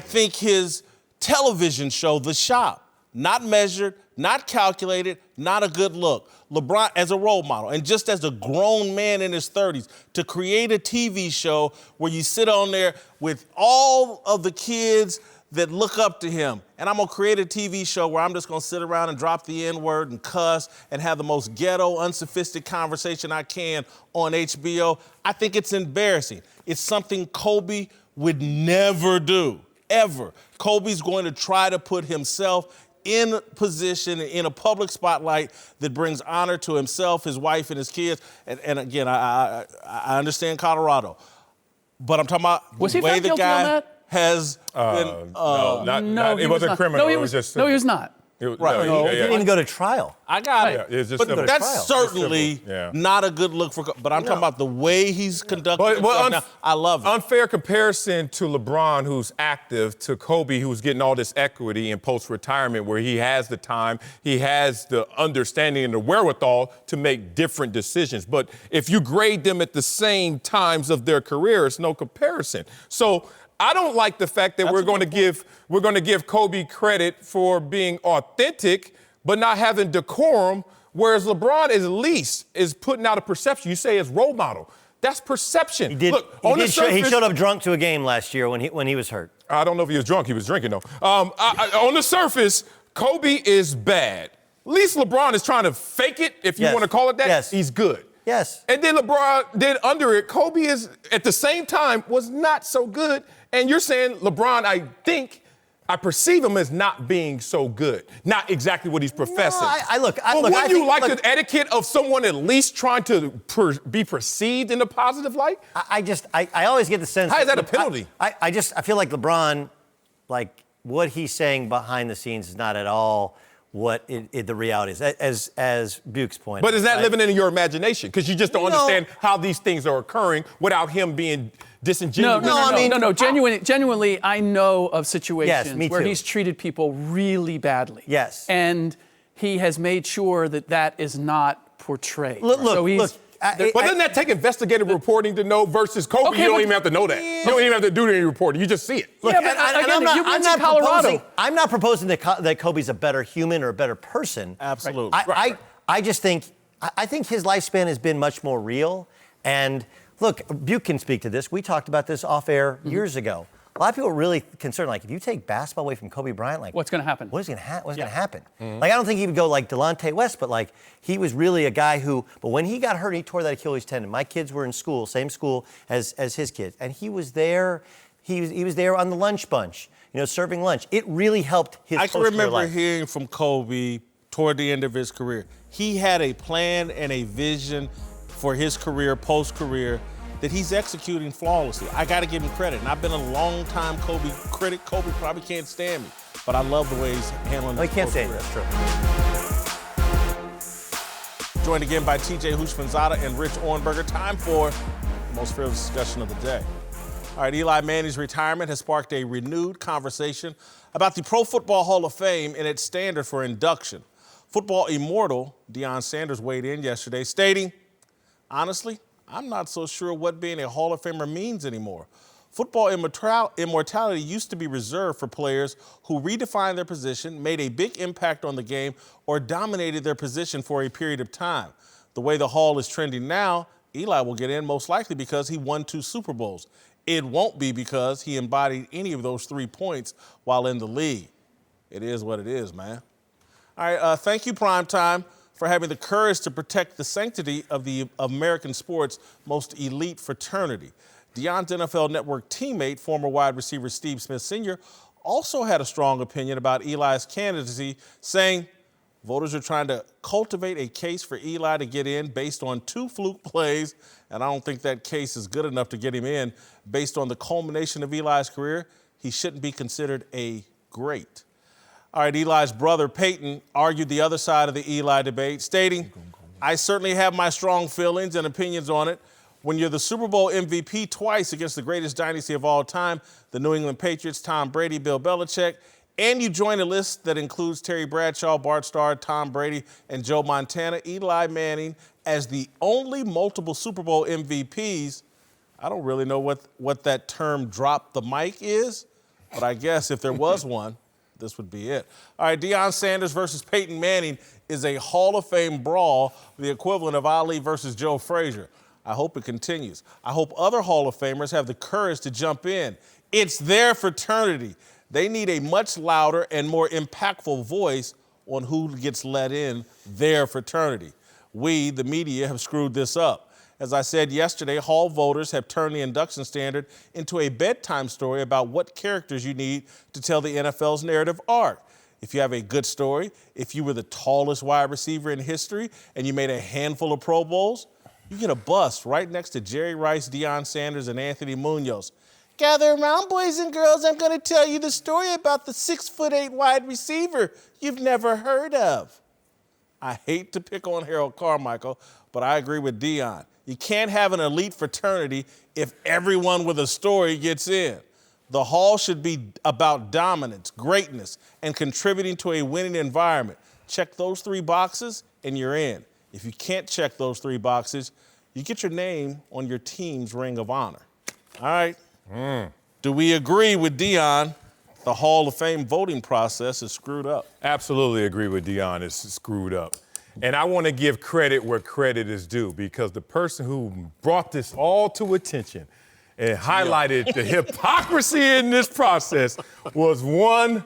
think his television show, The Shop, not measured, not calculated, not a good look. LeBron, as a role model, and just as a grown man in his 30s, to create a TV show where you sit on there with all of the kids that look up to him, and I'm gonna create a TV show where I'm just gonna sit around and drop the N-word and cuss and have the most ghetto, unsophisticated conversation I can on HBO. I think it's embarrassing. It's something Kobe would never do, ever. Kobe's going to try to put himself in a position, in a public spotlight that brings honor to himself, his wife, and his kids. And again, I understand Colorado, but I'm talking about the way the guy has been. No, it wasn't criminal. No, it was just. No, he was not. He didn't even go to trial. I got it. But that's certainly not a good look for. But I'm talking about the way he's conducting himself now. I love it. Unfair comparison to LeBron, who's active, to Kobe, who's getting all this equity in post-retirement, where he has the time, he has the understanding and the wherewithal to make different decisions. But if you grade them at the same times of their career, it's no comparison. So I don't like the fact that we're going to give Kobe credit for being authentic, but not having decorum, whereas LeBron at least is putting out a perception. You say as role model. That's perception. He showed up drunk to a game last year when he was hurt. I don't know if he was drunk. He was drinking, though. On the surface, Kobe is bad. At least LeBron is trying to fake it, if you want to call it that. Yes. He's good. Yes. And then LeBron did under it. Kobe is, at the same time, was not so good. And you're saying LeBron, I perceive him as not being so good. Not exactly what he's professing. No, wouldn't you like the etiquette of someone at least trying to be perceived in a positive light? I always get the sense. How is that a penalty? I feel like LeBron, like what he's saying behind the scenes is not at all what the reality is, as Buke's point. But is that living in your imagination? Because you just don't understand how these things are occurring without him being disingenuous. No. Genuinely, I know of situations where too. he's treated people really badly. Yes. And he has made sure that is not portrayed. Look. But doesn't that take investigative reporting to know versus Kobe? You don't even have to know that. You don't even have to do any reporting. You just see it. Look, I'm not proposing that Kobe's a better human or a better person. Absolutely. I just think his lifespan has been much more real. And look, Buke can speak to this. We talked about this off air years ago. A lot of people are really concerned, like, if you take basketball away from Kobe Bryant, like, what's going to happen? What's going to happen? Like, I don't think he would go like Delonte West, but like, he was really a guy who, but when he got hurt, he tore that Achilles tendon. My kids were in school, same school as his kids, and he was there. He was there on the lunch bunch, serving lunch. It really helped his I can remember life. hearing from Kobe toward the end of his career. He had a plan and a vision for his career, post-career, that he's executing flawlessly. I got to give him credit. And I've been a long-time Kobe critic. Kobe probably can't stand me, but I love the way he's handling he can't stand you, that's true. Joined again by TJ Houshmandzadeh and Rich Orenberger. Time for the most fearless discussion of the day. All right, Eli Manning's retirement has sparked a renewed conversation about the Pro Football Hall of Fame and its standard for induction. Football immortal Deion Sanders weighed in yesterday, stating, honestly, I'm not so sure what being a Hall of Famer means anymore. Football immortality used to be reserved for players who redefined their position, made a big impact on the game, or dominated their position for a period of time. The way the Hall is trending now, Eli will get in most likely because he won 2 Super Bowls. It won't be because he embodied any of those 3 points while in the league. It is what it is, man. All right, thank you, Primetime, for having the courage to protect the sanctity of the American sport's most elite fraternity. Deion's NFL Network teammate, former wide receiver Steve Smith Sr., also had a strong opinion about Eli's candidacy, saying voters are trying to cultivate a case for Eli to get in based on 2 fluke plays, and I don't think that case is good enough to get him in. Based on the culmination of Eli's career, he shouldn't be considered a great. All right, Eli's brother, Peyton, argued the other side of the Eli debate, stating, I certainly have my strong feelings and opinions on it. When you're the Super Bowl MVP twice against the greatest dynasty of all time, the New England Patriots, Tom Brady, Bill Belichick, and you join a list that includes Terry Bradshaw, Bart Starr, Tom Brady, and Joe Montana, Eli Manning, as the only multiple Super Bowl MVPs, I don't really know what that term drop the mic is, but I guess if there was one, this would be it. All right, Deion Sanders versus Peyton Manning is a Hall of Fame brawl, the equivalent of Ali versus Joe Frazier. I hope it continues. I hope other Hall of Famers have the courage to jump in. It's their fraternity. They need a much louder and more impactful voice on who gets let in their fraternity. We, the media, have screwed this up. As I said yesterday, Hall voters have turned the induction standard into a bedtime story about what characters you need to tell the NFL's narrative arc. If you have a good story, if you were the tallest wide receiver in history and you made a handful of Pro Bowls, you get a bust right next to Jerry Rice, Deion Sanders, and Anthony Munoz. Gather around, boys and girls. I'm going to tell you the story about the 6'8" wide receiver you've never heard of. I hate to pick on Harold Carmichael, but I agree with Deion. You can't have an elite fraternity if everyone with a story gets in. The Hall should be about dominance, greatness, and contributing to a winning environment. Check those 3 boxes, and you're in. If you can't check those 3 boxes, you get your name on your team's Ring of Honor. All right? Do we agree with Deion? The Hall of Fame voting process is screwed up. Absolutely agree with Deion. It's screwed up. And I want to give credit where credit is due, because the person who brought this all to attention and highlighted the hypocrisy in this process was one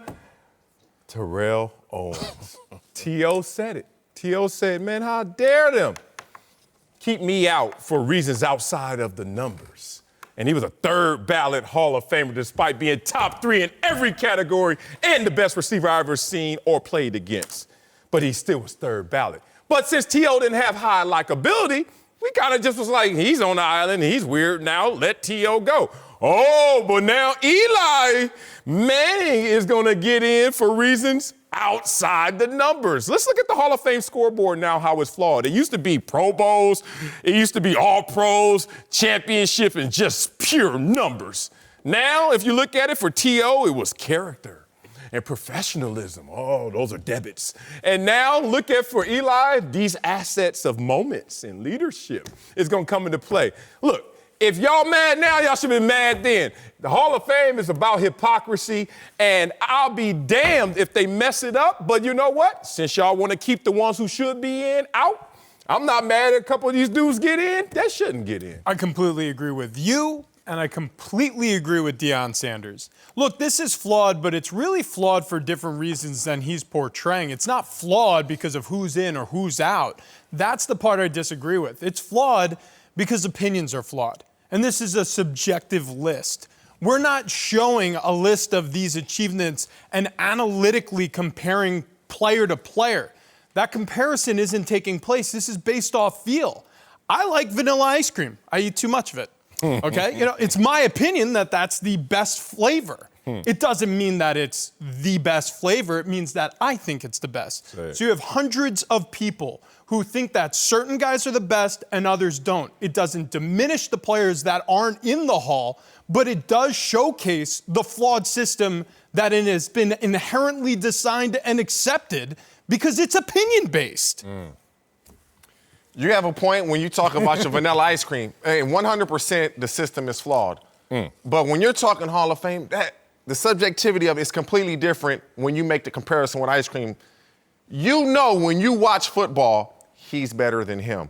Terrell Owens. T.O. said it. T.O. said, man, how dare them keep me out for reasons outside of the numbers. And he was a 3rd ballot Hall of Famer despite being top 3 in every category and the best receiver I've ever seen or played against. But he still was 3rd ballot. But since T.O. didn't have high likability, we kind of just was like, he's on the island, he's weird now, let T.O. go. Oh, but now Eli Manning is going to get in for reasons outside the numbers. Let's look at the Hall of Fame scoreboard now, how it's flawed. It used to be Pro Bowls, it used to be All Pros, championship, and just pure numbers. Now, if you look at it for T.O., it was character and professionalism. Oh, those are debits. And now look at for Eli, these assets of moments and leadership is going to come into play. Look, if y'all mad now, y'all should be mad then. The Hall of Fame is about hypocrisy, and I'll be damned if they mess it up. But you know what? Since y'all want to keep the ones who should be in out, I'm not mad at a couple of these dudes get in. That shouldn't get in. I completely agree with you, and I completely agree with Deion Sanders. Look, this is flawed, but it's really flawed for different reasons than he's portraying. It's not flawed because of who's in or who's out. That's the part I disagree with. It's flawed because opinions are flawed. And this is a subjective list. We're not showing a list of these achievements and analytically comparing player to player. That comparison isn't taking place. This is based off feel. I like vanilla ice cream. I eat too much of it. Okay? It's my opinion that that's the best flavor. It doesn't mean that it's the best flavor. It means that I think it's the best. So you have hundreds of people who think that certain guys are the best and others don't. It doesn't diminish the players that aren't in the Hall, but it does showcase the flawed system that it has been inherently designed and accepted because it's opinion-based. You have a point when you talk about your vanilla ice cream. Hey, 100% the system is flawed. But when you're talking Hall of Fame, the subjectivity of it is completely different when you make the comparison with ice cream. You know when you watch football, he's better than him.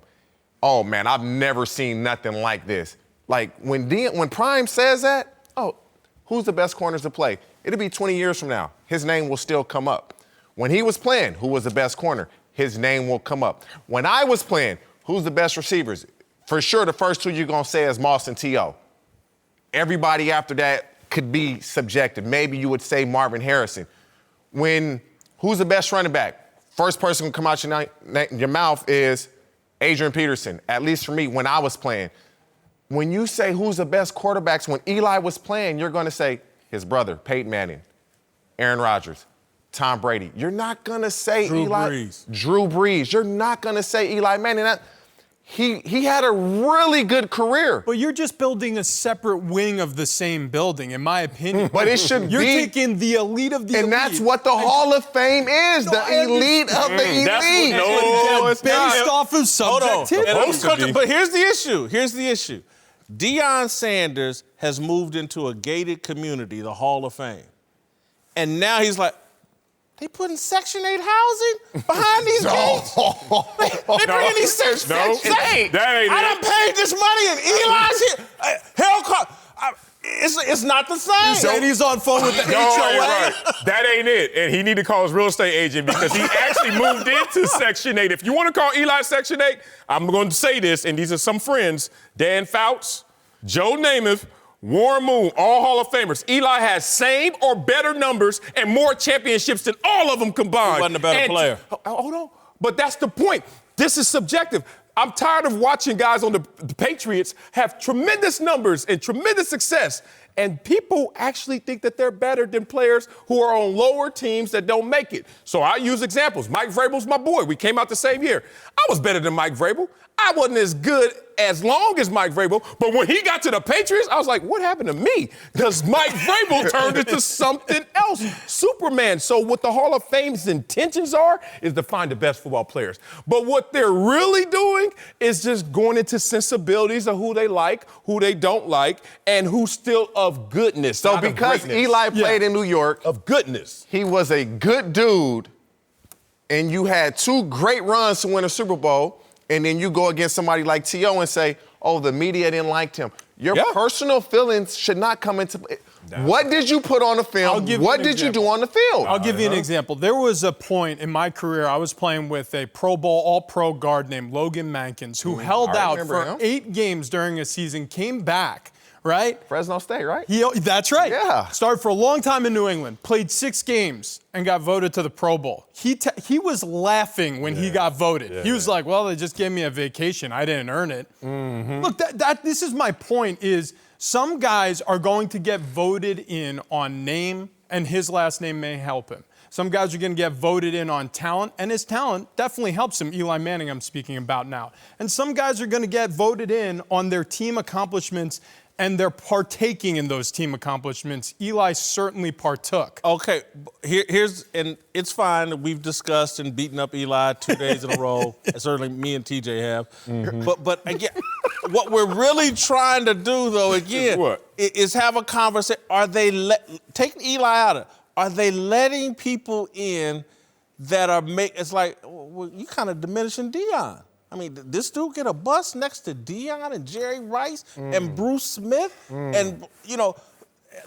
Oh, man, I've never seen nothing like this. Like, when Prime says that, oh, who's the best corners to play? It'll be 20 years from now. His name will still come up. When he was playing, who was the best corner? His name will come up. When I was playing, who's the best receivers? For sure, the first two you're going to say is Moss and T.O. Everybody after that could be subjective. Maybe you would say Marvin Harrison. Who's the best running back? First person to come out your mouth is Adrian Peterson, at least for me, when I was playing. When you say who's the best quarterbacks, when Eli was playing, you're going to say his brother, Peyton Manning, Aaron Rodgers, Tom Brady. You're not going to say Drew Brees. You're not going to say Eli Manning. He had a really good career. But you're just building a separate wing of the same building, in my opinion. But it should You're be. You're taking the elite of the elite. And that's what the Hall of Fame is, the elite of the elite. It's based off of subjectivity. But here's the issue. Deion Sanders has moved into a gated community, the Hall of Fame. And now he's like, they putting Section 8 housing behind these gates? They bringing these Section 8. I done paid this money and Eli's here. Harold Carr. It's not the same. You said he's on phone with the HOA? Right. That ain't it. And he need to call his real estate agent because he actually moved into Section 8. If you want to call Eli Section 8, I'm going to say this, and these are some friends. Dan Fouts, Joe Namath, Warren Moon, all Hall of Famers. Eli has same or better numbers and more championships than all of them combined. He wasn't a better player. Hold on. But that's the point. This is subjective. I'm tired of watching guys on the Patriots have tremendous numbers and tremendous success, and people actually think that they're better than players who are on lower teams that don't make it. So I use examples. Mike Vrabel's my boy. We came out the same year. I was better than Mike Vrabel. I wasn't as good as long as Mike Vrabel, but when he got to the Patriots, I was like, what happened to me? Because Mike Vrabel turned into something else, Superman. So what the Hall of Fame's intentions are is to find the best football players. But what they're really doing is just going into sensibilities of who they like, who they don't like, and who's still of goodness. So because Eli played in New York, of goodness, he was a good dude, and you had two great runs to win a Super Bowl, and then you go against somebody like T.O. and say, oh, the media didn't like him. Your personal feelings should not come into play. What did you put on the film? What did you do on the field? I'll give you an example. There was a point in my career I was playing with a Pro Bowl All-Pro guard named Logan Mankins who held out for 8 games during a season, came back, right? Fresno State, right? That's right. Yeah. Started for a long time in New England, played 6 games, and got voted to the Pro Bowl. He was laughing when he got voted. He was like, well, they just gave me a vacation. I didn't earn it. Look, this is my point is some guys are going to get voted in on name, and his last name may help him. Some guys are going to get voted in on talent, and his talent definitely helps him. Eli Manning I'm speaking about now. And some guys are going to get voted in on their team accomplishments, and they're partaking in those team accomplishments. Eli certainly partook. Okay, and it's fine that we've discussed and beaten up Eli 2 days in a row. Certainly me and TJ have. But again, what we're really trying to do, though, again, is have a conversation. Are they taking Eli out of it? Are they letting people in that are it's like, well, you kind of diminishing Deion. I mean, this dude get a bus next to Deion and Jerry Rice and Bruce Smith and,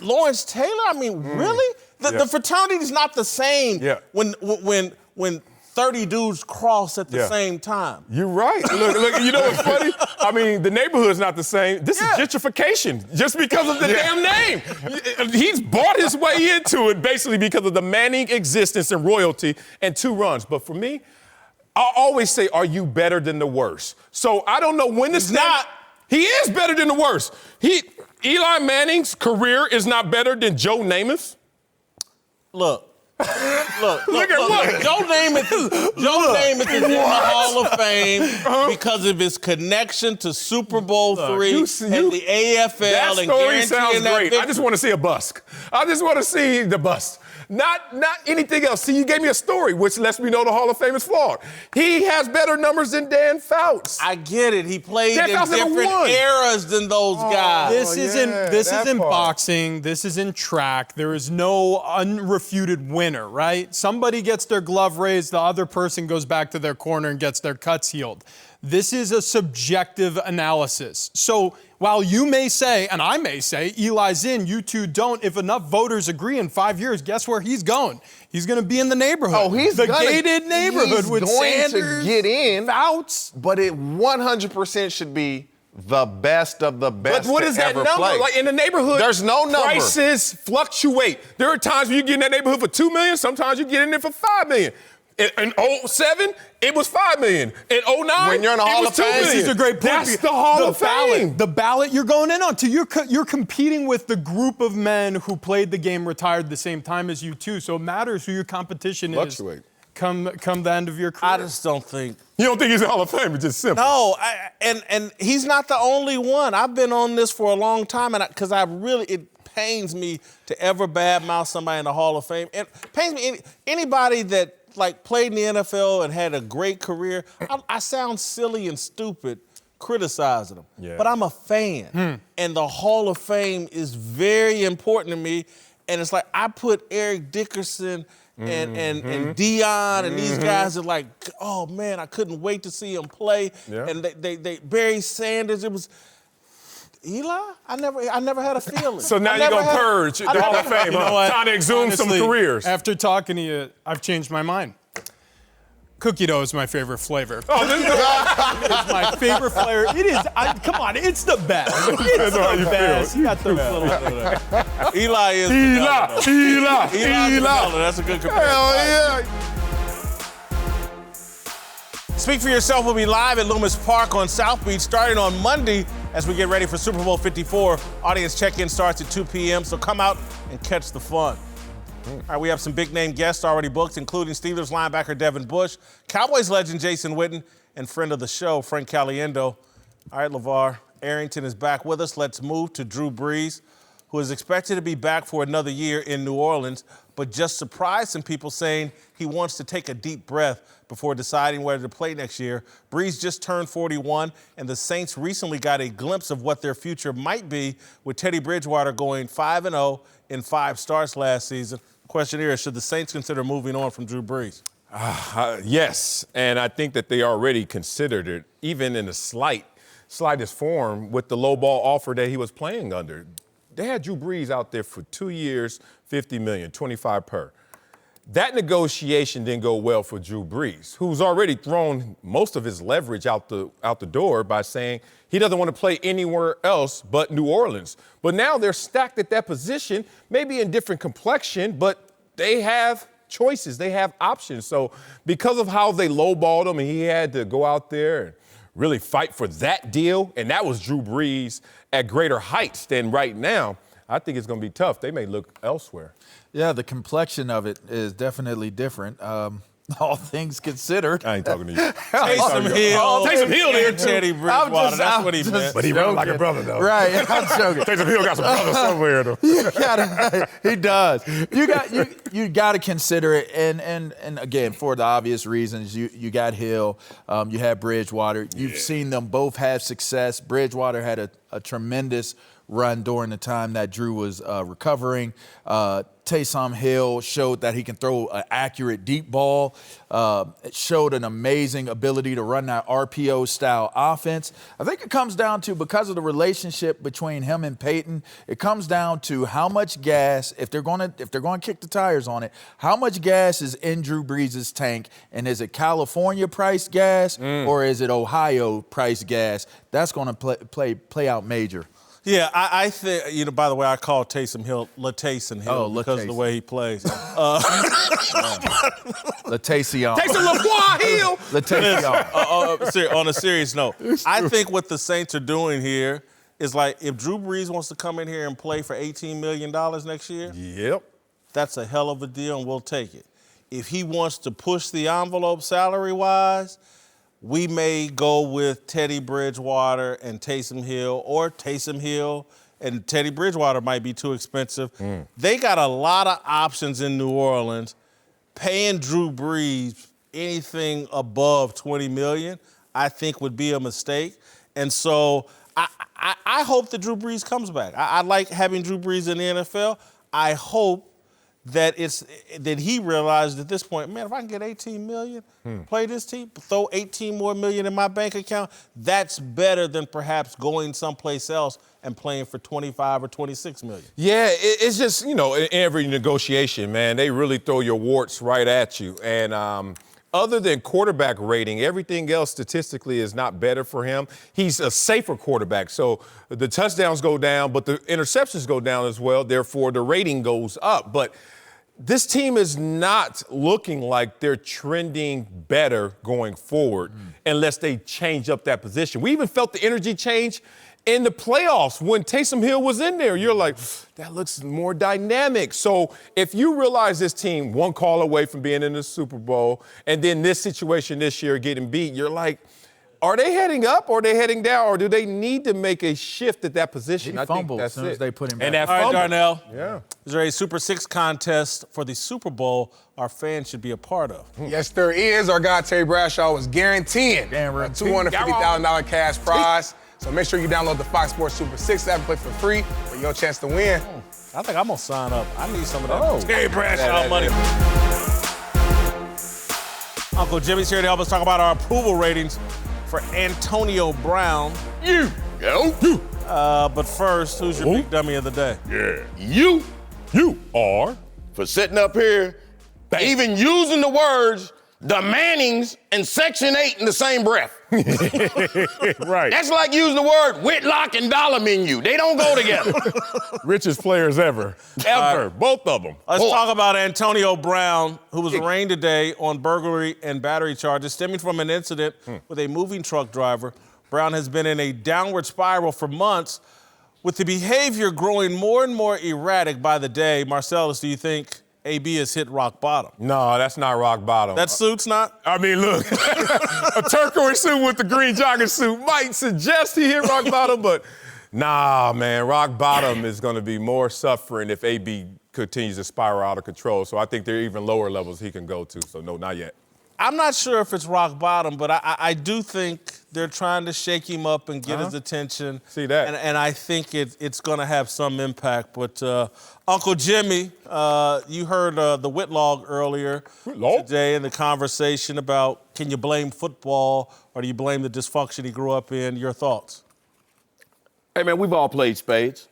Lawrence Taylor. I mean, really? The fraternity is not the same when 30 dudes cross at the same time. You're right. Look, you know what's funny? I mean, the neighborhood's not the same. This is gentrification just because of the damn name. He's bought his way into it basically because of the Manning existence and royalty and 2 runs. But for me, I always say, are you better than the worst? So I don't know when this not. He is better than the worst. Eli Manning's career is not better than Joe Namath's. Look, Joe Namath is in the Hall of Fame because of his connection to Super Bowl III and the AFL. That story sounds great. I just want to see a bust. I just want to see the bust. Not anything else. See, you gave me a story, which lets me know the Hall of Fame is flawed. He has better numbers than Dan Fouts. I get it. He played in different eras than those guys. This isn't boxing. This isn't track. There is no unrefuted winner, right? Somebody gets their glove raised, the other person goes back to their corner and gets their cuts healed. This is a subjective analysis. So while you may say, and I may say, Eli's in, you two don't, if enough voters agree in 5 years, guess where he's going? He's going to be in the neighborhood. Oh, he's the gated neighborhood with Sanders, to get in, Fouts. but it 100% should be the best of the best. But what is that ever number? play. Like in the neighborhood, There's no number. Prices fluctuate. There are times when you get in that neighborhood for $2 million. Sometimes you get in there for $5 million. In 07, it was $5 million. In 09, when you're in the Hall of Fame, this is a great point. That's the Hall of Fame. The ballot you're going in on. You're competing with the group of men who played the game, retired the same time as you two. So it matters who your competition Fluctuate. is. Come the end of your career. I just don't think. You don't think he's in the Hall of Fame? It's just simple. No, and he's not the only one. I've been on this for a long time, and because it pains me to ever badmouth somebody in the Hall of Fame. It pains me anybody that like played in the NFL and had a great career. I sound silly and stupid criticizing them, but I'm a fan, and the Hall of Fame is very important to me. And it's like I put Eric Dickerson and Dion and these guys are like, oh man, I couldn't wait to see him play. Yeah. And they Barry Sanders, it was Eli. I never had a feeling. So now you're gonna purge the Hall of Fame, You know what? trying to exhume some careers. After talking to you, I've changed my mind. Cookie dough is my favorite flavor. Oh, this is It's my favorite flavor. It is. Come on, it's the best. It's the best. You got the little. Eli is Eli. That's a good comparison. Hell yeah. Speak for Yourself will be live at Loomis Park on South Beach starting on Monday as we get ready for Super Bowl 54. Audience check-in starts at 2 p.m., so come out and catch the fun. All right, we have some big-name guests already booked, including Steelers linebacker Devin Bush, Cowboys legend Jason Witten, and friend of the show, Frank Caliendo. All right, LeVar Arrington is back with us. Let's move to Drew Brees, who is expected to be back for another year in New Orleans, but just surprised some people saying he wants to take a deep breath before deciding whether to play next year. Brees just turned 41, and the Saints recently got a glimpse of what their future might be with Teddy Bridgewater going 5-0 in 5 starts last season. Question here is, should the Saints consider moving on from Drew Brees? Yes, and I think that they already considered it, even in the slightest form, with the low ball offer that he was playing under. They had Drew Brees out there for 2 years, $50 million, 25 per. That negotiation didn't go well for Drew Brees, who's already thrown most of his leverage out the door by saying he doesn't want to play anywhere else but New Orleans. But now they're stacked at that position, maybe in different complexion, but they have choices. They have options. So because of how they lowballed him and he had to go out there and really fight for that deal, and that was Drew Brees at greater heights than right now, I think it's going to be tough. They may look elsewhere. Yeah, the complexion of it is definitely different. All things considered. I ain't talking to you. Taysom Hill there, Teddy Bridgewater. That's what he meant. But he runs like a brother, though. Right, I'm joking. Taysom Hill got some brothers somewhere, though. He does. You got to consider it, and again, for the obvious reasons, you got Hill, you had Bridgewater. You've seen them both have success. Bridgewater had a tremendous run during the time that Drew was recovering. Taysom Hill showed that he can throw an accurate deep ball. It showed an amazing ability to run that RPO-style offense. I think it comes down to, because of the relationship between him and Peyton, it comes down to how much gas, if they're going to kick the tires on it, how much gas is in Drew Brees' tank, and is it California-priced gas or is it Ohio-priced gas? That's going to play out major. Yeah, I think, by the way, I call Taysom Hill Latayson Hill because of the way he plays. Latayson. Taysom LaFleur Hill. Latayson. On a serious note, I think what the Saints are doing here is like, if Drew Brees wants to come in here and play for $18 million next year, Yep. that's a hell of a deal, and we'll take it. If he wants to push the envelope salary-wise, we may go with Teddy Bridgewater and Taysom Hill, or Taysom Hill and Teddy Bridgewater might be too expensive. They got a lot of options in New Orleans. Paying Drew Brees anything above $20 million, I think, would be a mistake. And so I hope that Drew Brees comes back. I like having Drew Brees in the NFL. I hope that he realized at this point, man, if I can get $18 million, play this team, throw $18 more million in my bank account, that's better than perhaps going someplace else and playing for $25 or $26 million. Yeah, it's just, in every negotiation, man, they really throw your warts right at you. And other than quarterback rating, everything else statistically is not better for him. He's a safer quarterback. So the touchdowns go down, but the interceptions go down as well. Therefore, the rating goes up. But this team is not looking like they're trending better going forward unless they change up that position. We even felt the energy change in the playoffs when Taysom Hill was in there. You're like, that looks more dynamic. So if you realize this team one call away from being in the Super Bowl and then this situation this year getting beat, you're like, are they heading up or are they heading down, or do they need to make a shift at that position? He fumbled as soon as they put him back. And that All right, fumble. Darnell. Yeah. Is there a Super Six contest for the Super Bowl our fans should be a part of? Yes, there is. Our guy Terry Bradshaw was guaranteeing a $250,000 cash prize. So make sure you download the Fox Sports Super 6 app and play for free for your chance to win. I think I'm going to sign up. I need some of that Terry Bradshaw money. Uncle Jimmy's here to help us talk about our approval ratings for Antonio Brown. But first, who's your big dummy of the day? Yeah. You are for sitting up here, even using the words the Mannings and Section 8 in the same breath. Right. That's like using the word Whitlock and dollar menu. They don't go together. Richest players ever. Both of them. Let's talk about Antonio Brown, who was arraigned today on burglary and battery charges stemming from an incident with a moving truck driver. Brown has been in a downward spiral for months, with the behavior growing more and more erratic by the day. Marcellus, do you think AB has hit rock bottom? No, that's not rock bottom. That suit's not? I mean, look, a turquoise suit with the green jogging suit might suggest he hit rock bottom, but nah, man, rock bottom is going to be more suffering if AB continues to spiral out of control. So I think there are even lower levels he can go to. So no, not yet. I'm not sure if it's rock bottom, but I do think they're trying to shake him up and get his attention. See that. And I think it's going to have some impact. But Uncle Jimmy, you heard the Whitlock earlier today in the conversation about can you blame football or do you blame the dysfunction he grew up in? Your thoughts? Hey, man, we've all played spades,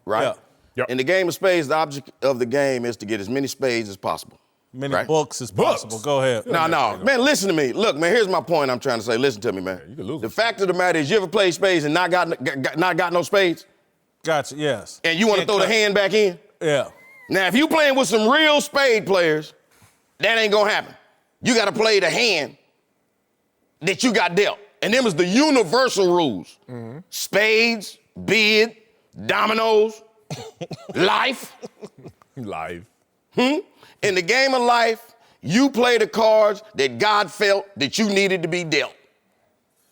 right? Yeah. Yep. In the game of spades, the object of the game is to get as many spades as possible. Many books as possible. Go ahead. No, man, listen to me. Look, man, here's my point I'm trying to say. Listen to me, man. You can lose. The fact of the matter is you ever played spades and not got no spades? Gotcha, yes. And you want to throw the hand back in? Yeah. Now, if you playing with some real spade players, that ain't going to happen. You got to play the hand that you got dealt. And them is the universal rules. Spades, bid, dominoes, life. Live. In the game of life, you play the cards that God felt that you needed to be dealt.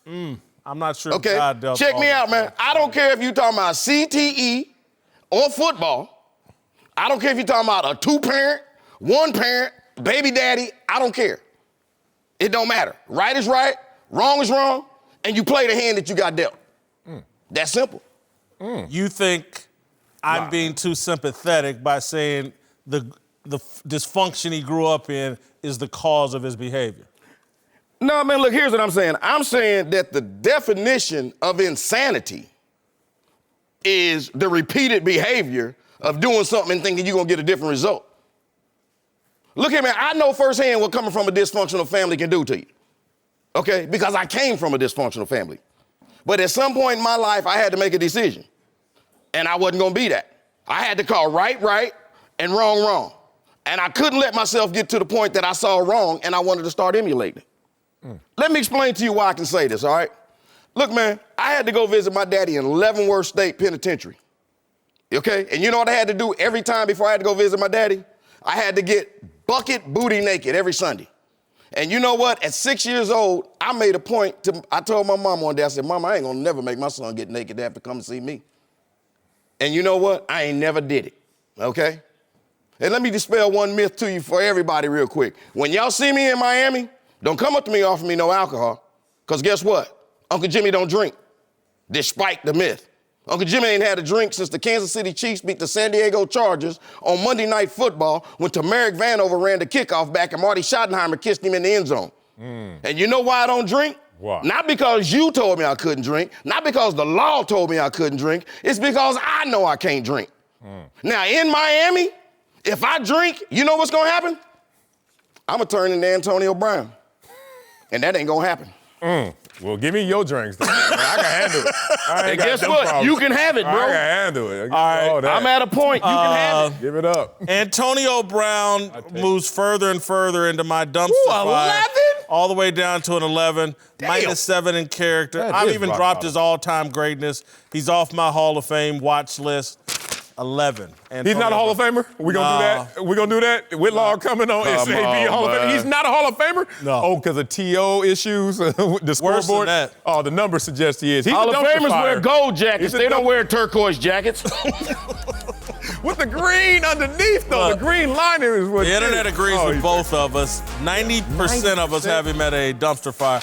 I'm not sure. Okay, God dealt check all me the out, man. cards. I don't care if you're talking about CTE or football. I don't care if you're talking about a two-parent, one-parent, baby daddy. I don't care. It don't matter. Right is right, wrong is wrong, and you play the hand that you got dealt. That's simple. You think I'm being too sympathetic by saying the dysfunction he grew up in is the cause of his behavior? No, man, look, here's what I'm saying. I'm saying that the definition of insanity is the repeated behavior of doing something and thinking you're going to get a different result. Look here, man, I know firsthand what coming from a dysfunctional family can do to you, okay? Because I came from a dysfunctional family. But at some point in my life, I had to make a decision, and I wasn't going to be that. I had to call right, and wrong. And I couldn't let myself get to the point that I saw wrong and I wanted to start emulating it. Let me explain to you why I can say this, all right? Look, man, I had to go visit my daddy in Leavenworth State Penitentiary, okay? And you know what I had to do every time before I had to go visit my daddy? I had to get bucket booty naked every Sunday. And you know what? At 6 years old, I made a point I told my mom one day, I said, Mom, I ain't gonna never make my son get naked to have to come and see me. And you know what? I ain't never did it, okay? And let me dispel one myth to you for everybody real quick. When y'all see me in Miami, don't come up to me and offer me no alcohol, because guess what? Uncle Jimmy don't drink, despite the myth. Uncle Jimmy ain't had a drink since the Kansas City Chiefs beat the San Diego Chargers on Monday Night Football when Tamarick Vanover ran the kickoff back and Marty Schottenheimer kissed him in the end zone. And you know why I don't drink? Why? Not because you told me I couldn't drink, not because the law told me I couldn't drink, it's because I know I can't drink. Now, in Miami, if I drink, you know what's gonna happen? I'm gonna turn into Antonio Brown. And that ain't gonna happen. Well, give me your drinks. Then. I can handle it. And guess what? Problems. You can have it, bro. I can handle it. All right, I'm at a point. You can have it. Give it up. Antonio Brown moves further and further into my dumpster fire. 11? All the way down to an 11. -7 in character. That I've is even rock dropped bottom. his all-time greatness. He's off my Hall of Fame watch list. 11. He's not a Hall of Famer? We gonna do that? We gonna do that? Whitlock coming on SAB Hall of Famer. He's not a Hall of Famer? No. Oh, because of TO issues? The scoreboard? Worse than that. Oh, the numbers suggest he is. He's Hall a of dumpster Famers fire. wear gold jackets. He's a They don't wear turquoise jackets. With the green underneath, though. Look, the green liner is what The internet agrees with he's- both of us. 90% of us have him at a dumpster fire.